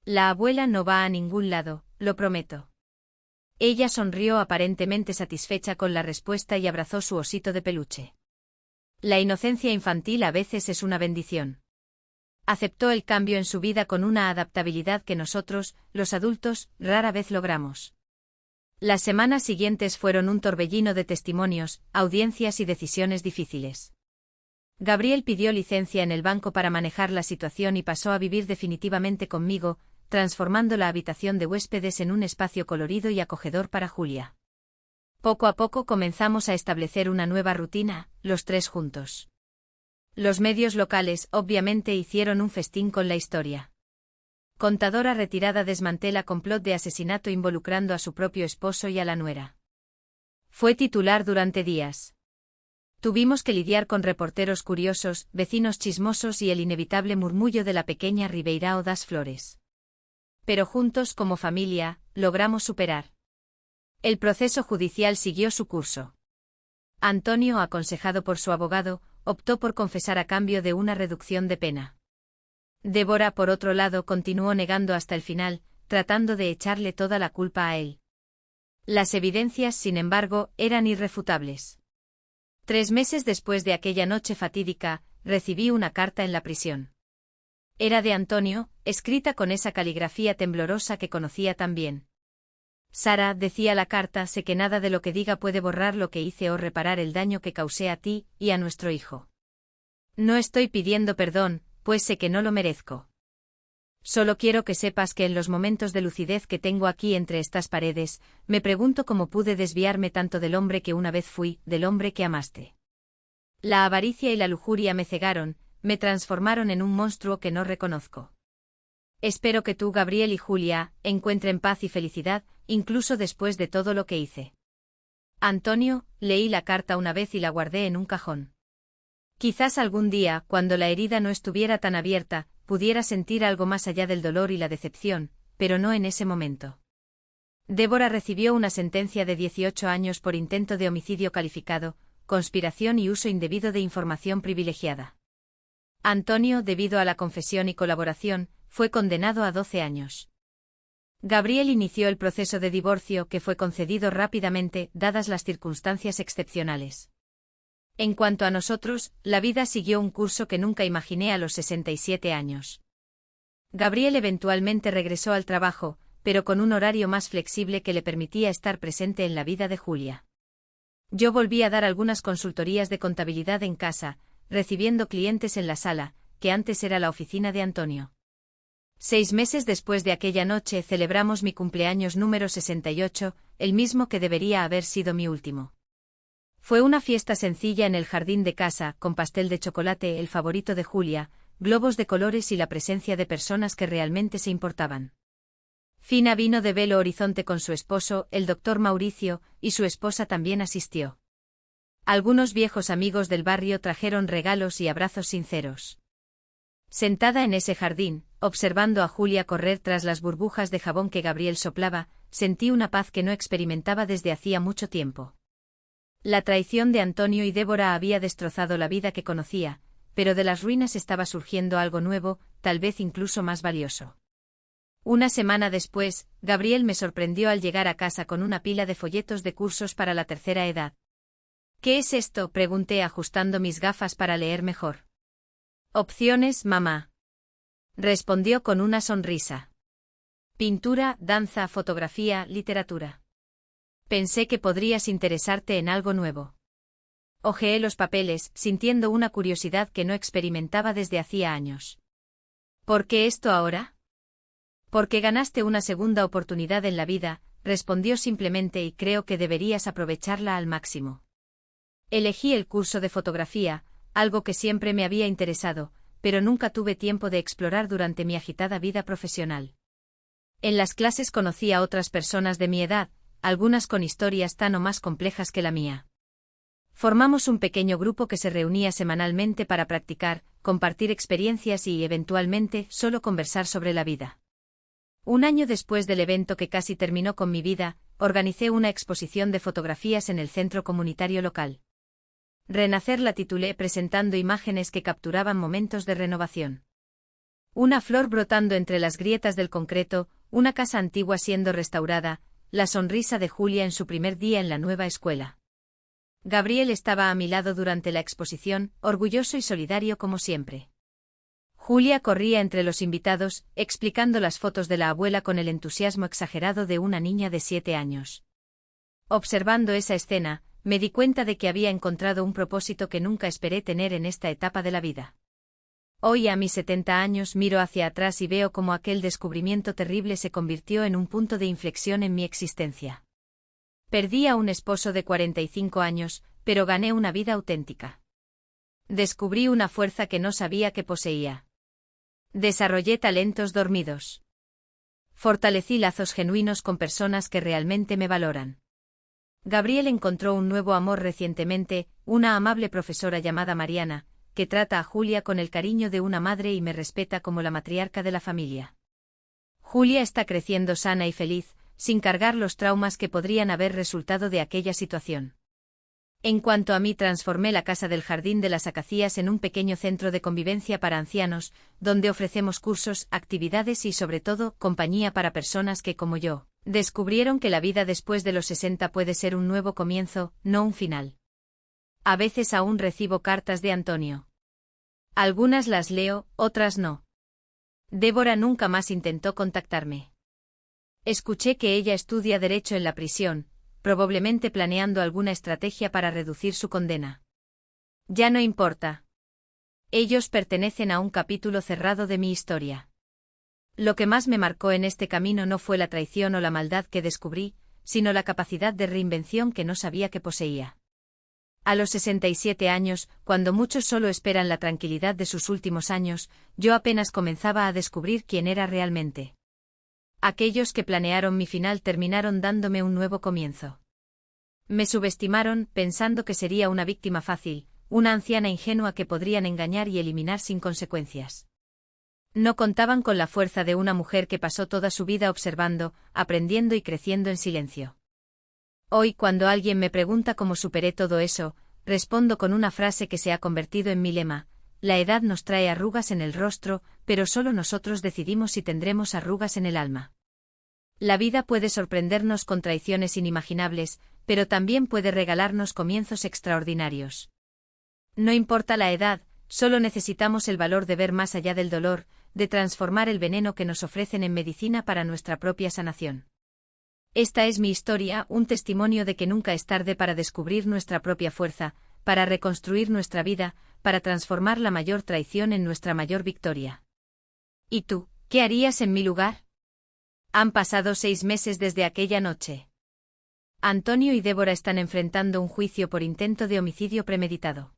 [SPEAKER 1] La abuela no va a ningún lado, lo prometo. Ella sonrió aparentemente satisfecha con la respuesta y abrazó su osito de peluche. La inocencia infantil a veces es una bendición. Aceptó el cambio en su vida con una adaptabilidad que nosotros, los adultos, rara vez logramos. Las semanas siguientes fueron un torbellino de testimonios, audiencias y decisiones difíciles. Gabriel pidió licencia en el banco para manejar la situación y pasó a vivir definitivamente conmigo, transformando la habitación de huéspedes en un espacio colorido y acogedor para Julia. Poco a poco comenzamos a establecer una nueva rutina, los tres juntos. Los medios locales, obviamente, hicieron un festín con la historia. Contadora retirada desmantela complot de asesinato involucrando a su propio esposo y a la nuera. Fue titular durante días. Tuvimos que lidiar con reporteros curiosos, vecinos chismosos y el inevitable murmullo de la pequeña Ribeirão das Flores. Pero juntos, como familia, logramos superar. El proceso judicial siguió su curso. Antonio, aconsejado por su abogado, optó por confesar a cambio de una reducción de pena. Débora, por otro lado, continuó negando hasta el final, tratando de echarle toda la culpa a él. Las evidencias, sin embargo, eran irrefutables. 3 meses después de aquella noche fatídica, recibí una carta en la prisión. Era de Antonio, escrita con esa caligrafía temblorosa que conocía tan bien. Sara, decía la carta, sé que nada de lo que diga puede borrar lo que hice o reparar el daño que causé a ti y a nuestro hijo. No estoy pidiendo perdón, pues sé que no lo merezco. Solo quiero que sepas que en los momentos de lucidez que tengo aquí entre estas paredes, me pregunto cómo pude desviarme tanto del hombre que una vez fui, del hombre que amaste. La avaricia y la lujuria me cegaron, me transformaron en un monstruo que no reconozco. Espero que tú, Gabriel y Julia, encuentren paz y felicidad, incluso después de todo lo que hice. Antonio, leí la carta una vez y la guardé en un cajón. Quizás algún día, cuando la herida no estuviera tan abierta, pudiera sentir algo más allá del dolor y la decepción, pero no en ese momento. Débora recibió una sentencia de 18 años por intento de homicidio calificado, conspiración y uso indebido de información privilegiada. Antonio, debido a la confesión y colaboración, fue condenado a 12 años. Gabriel inició el proceso de divorcio que fue concedido rápidamente, dadas las circunstancias excepcionales. En cuanto a nosotros, la vida siguió un curso que nunca imaginé a los 67 años. Gabriel eventualmente regresó al trabajo, pero con un horario más flexible que le permitía estar presente en la vida de Julia. Yo volví a dar algunas consultorías de contabilidad en casa, recibiendo clientes en la sala, que antes era la oficina de Antonio. 6 meses después de aquella noche celebramos mi cumpleaños número 68, el mismo que debería haber sido mi último. Fue una fiesta sencilla en el jardín de casa, con pastel de chocolate, el favorito de Julia, globos de colores y la presencia de personas que realmente se importaban. Fina vino de Belo Horizonte con su esposo, el doctor Mauricio, y su esposa también asistió. Algunos viejos amigos del barrio trajeron regalos y abrazos sinceros. Sentada en ese jardín, observando a Julia correr tras las burbujas de jabón que Gabriel soplaba, sentí una paz que no experimentaba desde hacía mucho tiempo. La traición de Antonio y Débora había destrozado la vida que conocía, pero de las ruinas estaba surgiendo algo nuevo, tal vez incluso más valioso. Una semana después, Gabriel me sorprendió al llegar a casa con una pila de folletos de cursos para la tercera edad. ¿Qué es esto?, pregunté ajustando mis gafas para leer mejor. Opciones, mamá. Respondió con una sonrisa. Pintura, danza, fotografía, literatura. Pensé que podrías interesarte en algo nuevo. Hojeé los papeles, sintiendo una curiosidad que no experimentaba desde hacía años. ¿Por qué esto ahora? Porque ganaste una segunda oportunidad en la vida, respondió simplemente, y creo que deberías aprovecharla al máximo. Elegí el curso de fotografía, algo que siempre me había interesado, pero nunca tuve tiempo de explorar durante mi agitada vida profesional. En las clases conocí a otras personas de mi edad, algunas con historias tan o más complejas que la mía. Formamos un pequeño grupo que se reunía semanalmente para practicar, compartir experiencias y, eventualmente, solo conversar sobre la vida. Un año después del evento que casi terminó con mi vida, organicé una exposición de fotografías en el centro comunitario local. Renacer la titulé presentando imágenes que capturaban momentos de renovación. Una flor brotando entre las grietas del concreto, una casa antigua siendo restaurada, la sonrisa de Julia en su primer día en la nueva escuela. Gabriel estaba a mi lado durante la exposición, orgulloso y solidario como siempre. Julia corría entre los invitados, explicando las fotos de la abuela con el entusiasmo exagerado de una niña de 7 años. Observando esa escena, me di cuenta de que había encontrado un propósito que nunca esperé tener en esta etapa de la vida. Hoy, a mis 70 años, miro hacia atrás y veo cómo aquel descubrimiento terrible se convirtió en un punto de inflexión en mi existencia. Perdí a un esposo de 45 años, pero gané una vida auténtica. Descubrí una fuerza que no sabía que poseía. Desarrollé talentos dormidos. Fortalecí lazos genuinos con personas que realmente me valoran. Gabriel encontró un nuevo amor recientemente, una amable profesora llamada Mariana, que trata a Julia con el cariño de una madre y me respeta como la matriarca de la familia. Julia está creciendo sana y feliz, sin cargar los traumas que podrían haber resultado de aquella situación. En cuanto a mí, transformé la casa del Jardín de las Acacias en un pequeño centro de convivencia para ancianos, donde ofrecemos cursos, actividades y, sobre todo, compañía para personas que, como yo, descubrieron que la vida después de los 60 puede ser un nuevo comienzo, no un final. A veces aún recibo cartas de Antonio. Algunas las leo, otras no. Débora nunca más intentó contactarme. Escuché que ella estudia derecho en la prisión, probablemente planeando alguna estrategia para reducir su condena. Ya no importa. Ellos pertenecen a un capítulo cerrado de mi historia. Lo que más me marcó en este camino no fue la traición o la maldad que descubrí, sino la capacidad de reinvención que no sabía que poseía. A los 67 años, cuando muchos solo esperan la tranquilidad de sus últimos años, yo apenas comenzaba a descubrir quién era realmente. Aquellos que planearon mi final terminaron dándome un nuevo comienzo. Me subestimaron, pensando que sería una víctima fácil, una anciana ingenua que podrían engañar y eliminar sin consecuencias. No contaban con la fuerza de una mujer que pasó toda su vida observando, aprendiendo y creciendo en silencio. Hoy, cuando alguien me pregunta cómo superé todo eso, respondo con una frase que se ha convertido en mi lema: la edad nos trae arrugas en el rostro, pero solo nosotros decidimos si tendremos arrugas en el alma. La vida puede sorprendernos con traiciones inimaginables, pero también puede regalarnos comienzos extraordinarios. No importa la edad, solo necesitamos el valor de ver más allá del dolor, de transformar el veneno que nos ofrecen en medicina para nuestra propia sanación. Esta es mi historia, un testimonio de que nunca es tarde para descubrir nuestra propia fuerza, para reconstruir nuestra vida, para transformar la mayor traición en nuestra mayor victoria. ¿Y tú, qué harías en mi lugar? Han pasado 6 meses desde aquella noche. Antonio y Débora están enfrentando un juicio por intento de homicidio premeditado.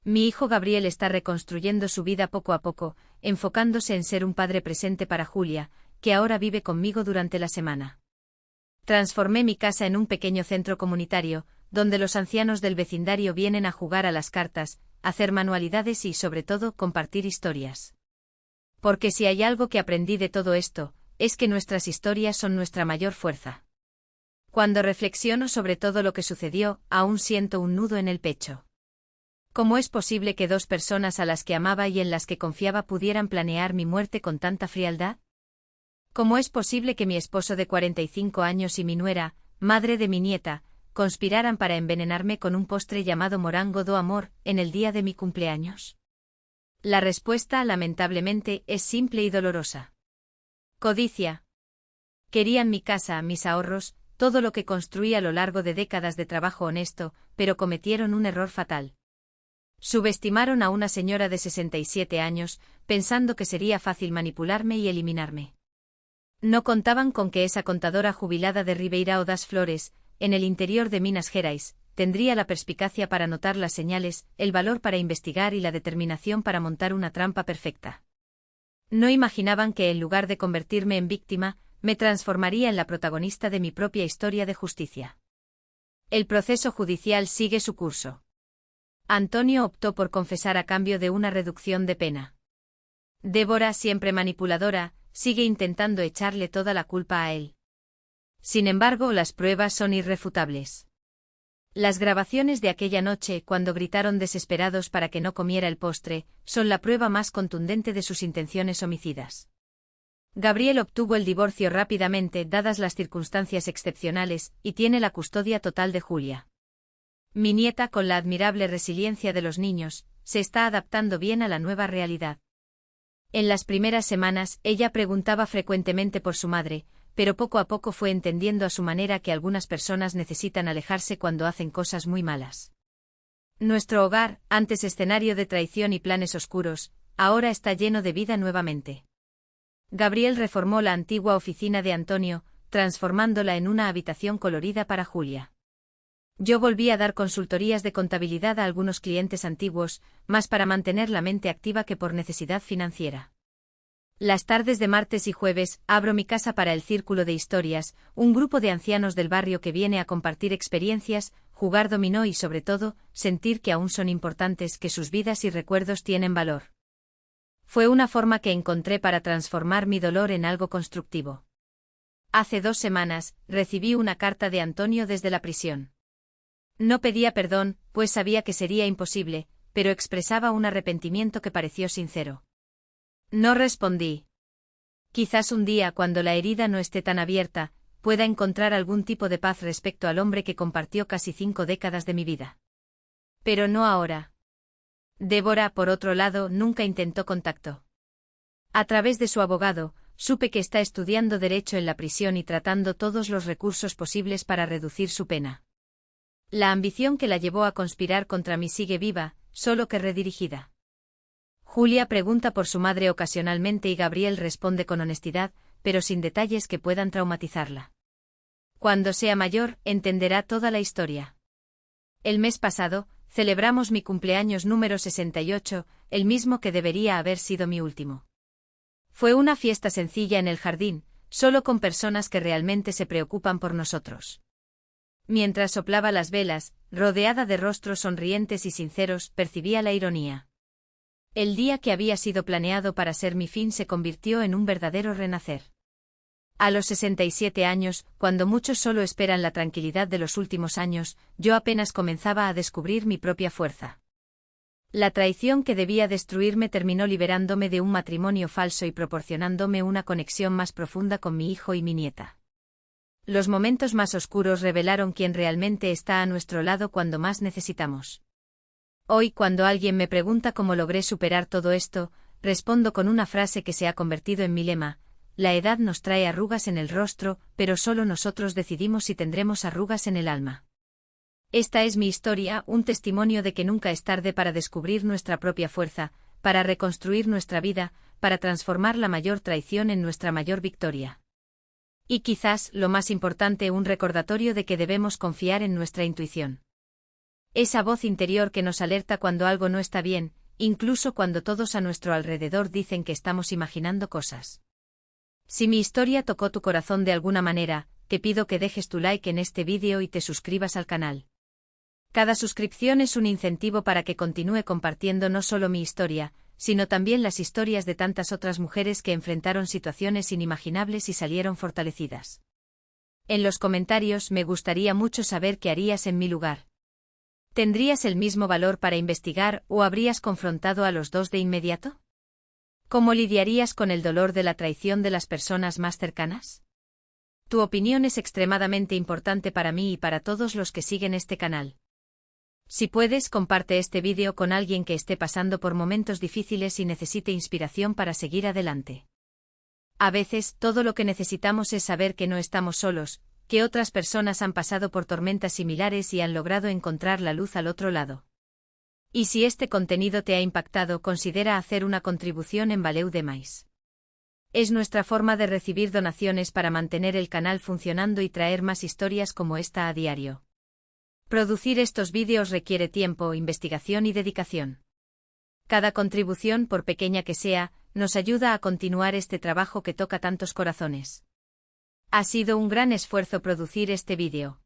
[SPEAKER 1] Mi hijo Gabriel está reconstruyendo su vida poco a poco, enfocándose en ser un padre presente para Julia, que ahora vive conmigo durante la semana. Transformé mi casa en un pequeño centro comunitario, donde los ancianos del vecindario vienen a jugar a las cartas, hacer manualidades y, sobre todo, compartir historias. Porque si hay algo que aprendí de todo esto, es que nuestras historias son nuestra mayor fuerza. Cuando reflexiono sobre todo lo que sucedió, aún siento un nudo en el pecho. ¿Cómo es posible que 2 personas a las que amaba y en las que confiaba pudieran planear mi muerte con tanta frialdad? ¿Cómo es posible que mi esposo de 45 años y mi nuera, madre de mi nieta, conspiraran para envenenarme con un postre llamado morango do amor, en el día de mi cumpleaños? La respuesta, lamentablemente, es simple y dolorosa. Codicia. Querían mi casa, mis ahorros, todo lo que construí a lo largo de décadas de trabajo honesto, pero cometieron un error fatal. Subestimaron a una señora de 67 años, pensando que sería fácil manipularme y eliminarme. No contaban con que esa contadora jubilada de Ribeirão das Flores, en el interior de Minas Gerais, tendría la perspicacia para notar las señales, el valor para investigar y la determinación para montar una trampa perfecta. No imaginaban que en lugar de convertirme en víctima, me transformaría en la protagonista de mi propia historia de justicia. El proceso judicial sigue su curso. Antonio optó por confesar a cambio de una reducción de pena. Débora, siempre manipuladora, sigue intentando echarle toda la culpa a él. Sin embargo, las pruebas son irrefutables. Las grabaciones de aquella noche, cuando gritaron desesperados para que no comiera el postre, son la prueba más contundente de sus intenciones homicidas. Gabriel obtuvo el divorcio rápidamente, dadas las circunstancias excepcionales, y tiene la custodia total de Julia. Mi nieta, con la admirable resiliencia de los niños, se está adaptando bien a la nueva realidad. En las primeras semanas, ella preguntaba frecuentemente por su madre, pero poco a poco fue entendiendo a su manera que algunas personas necesitan alejarse cuando hacen cosas muy malas. Nuestro hogar, antes escenario de traición y planes oscuros, ahora está lleno de vida nuevamente. Gabriel reformó la antigua oficina de Antonio, transformándola en una habitación colorida para Julia. Yo volví a dar consultorías de contabilidad a algunos clientes antiguos, más para mantener la mente activa que por necesidad financiera. Las tardes de martes y jueves, abro mi casa para el Círculo de Historias, un grupo de ancianos del barrio que viene a compartir experiencias, jugar dominó y, sobre todo, sentir que aún son importantes, que sus vidas y recuerdos tienen valor. Fue una forma que encontré para transformar mi dolor en algo constructivo. Hace 2 semanas, recibí una carta de Antonio desde la prisión. No pedía perdón, pues sabía que sería imposible, pero expresaba un arrepentimiento que pareció sincero. No respondí. Quizás un día, cuando la herida no esté tan abierta, pueda encontrar algún tipo de paz respecto al hombre que compartió casi 5 décadas de mi vida. Pero no ahora. Débora, por otro lado, nunca intentó contacto. A través de su abogado, supe que está estudiando Derecho en la prisión y tratando todos los recursos posibles para reducir su pena. La ambición que la llevó a conspirar contra mí sigue viva, solo que redirigida. Julia pregunta por su madre ocasionalmente y Gabriel responde con honestidad, pero sin detalles que puedan traumatizarla. Cuando sea mayor, entenderá toda la historia. El mes pasado, celebramos mi cumpleaños número 68, el mismo que debería haber sido mi último. Fue una fiesta sencilla en el jardín, solo con personas que realmente se preocupan por nosotros. Mientras soplaba las velas, rodeada de rostros sonrientes y sinceros, percibía la ironía. El día que había sido planeado para ser mi fin se convirtió en un verdadero renacer. A los 67 años, cuando muchos solo esperan la tranquilidad de los últimos años, yo apenas comenzaba a descubrir mi propia fuerza. La traición que debía destruirme terminó liberándome de un matrimonio falso y proporcionándome una conexión más profunda con mi hijo y mi nieta. Los momentos más oscuros revelaron quién realmente está a nuestro lado cuando más necesitamos. Hoy, cuando alguien me pregunta cómo logré superar todo esto, respondo con una frase que se ha convertido en mi lema: la edad nos trae arrugas en el rostro, pero solo nosotros decidimos si tendremos arrugas en el alma. Esta es mi historia, un testimonio de que nunca es tarde para descubrir nuestra propia fuerza, para reconstruir nuestra vida, para transformar la mayor traición en nuestra mayor victoria. Y quizás, lo más importante, un recordatorio de que debemos confiar en nuestra intuición. Esa voz interior que nos alerta cuando algo no está bien, incluso cuando todos a nuestro alrededor dicen que estamos imaginando cosas. Si mi historia tocó tu corazón de alguna manera, te pido que dejes tu like en este vídeo y te suscribas al canal. Cada suscripción es un incentivo para que continúe compartiendo no solo mi historia, sino también las historias de tantas otras mujeres que enfrentaron situaciones inimaginables y salieron fortalecidas. En los comentarios me gustaría mucho saber qué harías en mi lugar. ¿Tendrías el mismo valor para investigar o habrías confrontado a los dos de inmediato? ¿Cómo lidiarías con el dolor de la traición de las personas más cercanas? Tu opinión es extremadamente importante para mí y para todos los que siguen este canal. Si puedes, comparte este vídeo con alguien que esté pasando por momentos difíciles y necesite inspiración para seguir adelante. A veces, todo lo que necesitamos es saber que no estamos solos, que otras personas han pasado por tormentas similares y han logrado encontrar la luz al otro lado. Y si este contenido te ha impactado, considera hacer una contribución en Valeu Demais. Es nuestra forma de recibir donaciones para mantener el canal funcionando y traer más historias como esta a diario. Producir estos vídeos requiere tiempo, investigación y dedicación. Cada contribución, por pequeña que sea, nos ayuda a continuar este trabajo que toca tantos corazones. Ha sido un gran esfuerzo producir este vídeo.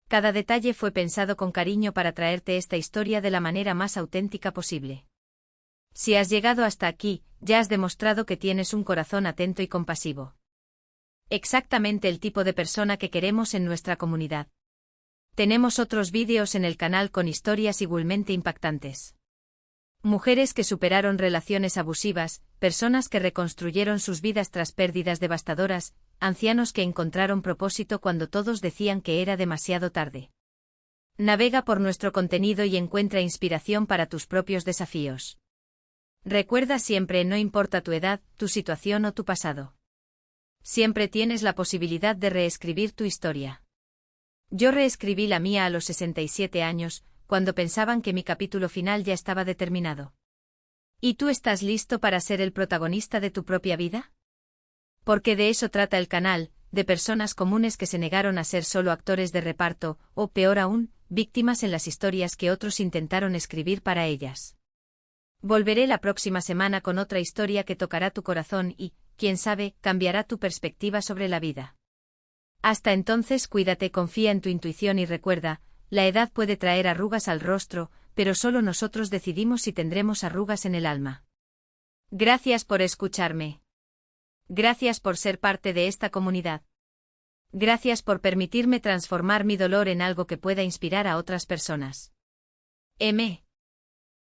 [SPEAKER 1] Cada detalle fue pensado con cariño para traerte esta historia de la manera más auténtica posible. Si has llegado hasta aquí, ya has demostrado que tienes un corazón atento y compasivo. Exactamente el tipo de persona que queremos en nuestra comunidad. Tenemos otros vídeos en el canal con historias igualmente impactantes. Mujeres que superaron relaciones abusivas, personas que reconstruyeron sus vidas tras pérdidas devastadoras, ancianos que encontraron propósito cuando todos decían que era demasiado tarde. Navega por nuestro contenido y encuentra inspiración para tus propios desafíos. Recuerda siempre, no importa tu edad, tu situación o tu pasado. Siempre tienes la posibilidad de reescribir tu historia. Yo reescribí la mía a los 67 años, cuando pensaban que mi capítulo final ya estaba determinado. ¿Y tú estás listo para ser el protagonista de tu propia vida? Porque de eso trata el canal, de personas comunes que se negaron a ser solo actores de reparto, o peor aún, víctimas en las historias que otros intentaron escribir para ellas. Volveré la próxima semana con otra historia que tocará tu corazón y, quién sabe, cambiará tu perspectiva sobre la vida. Hasta entonces, cuídate, confía en tu intuición y recuerda, la edad puede traer arrugas al rostro, pero solo nosotros decidimos si tendremos arrugas en el alma. Gracias por escucharme. Gracias por ser parte de esta comunidad. Gracias por permitirme transformar mi dolor en algo que pueda inspirar a otras personas. M.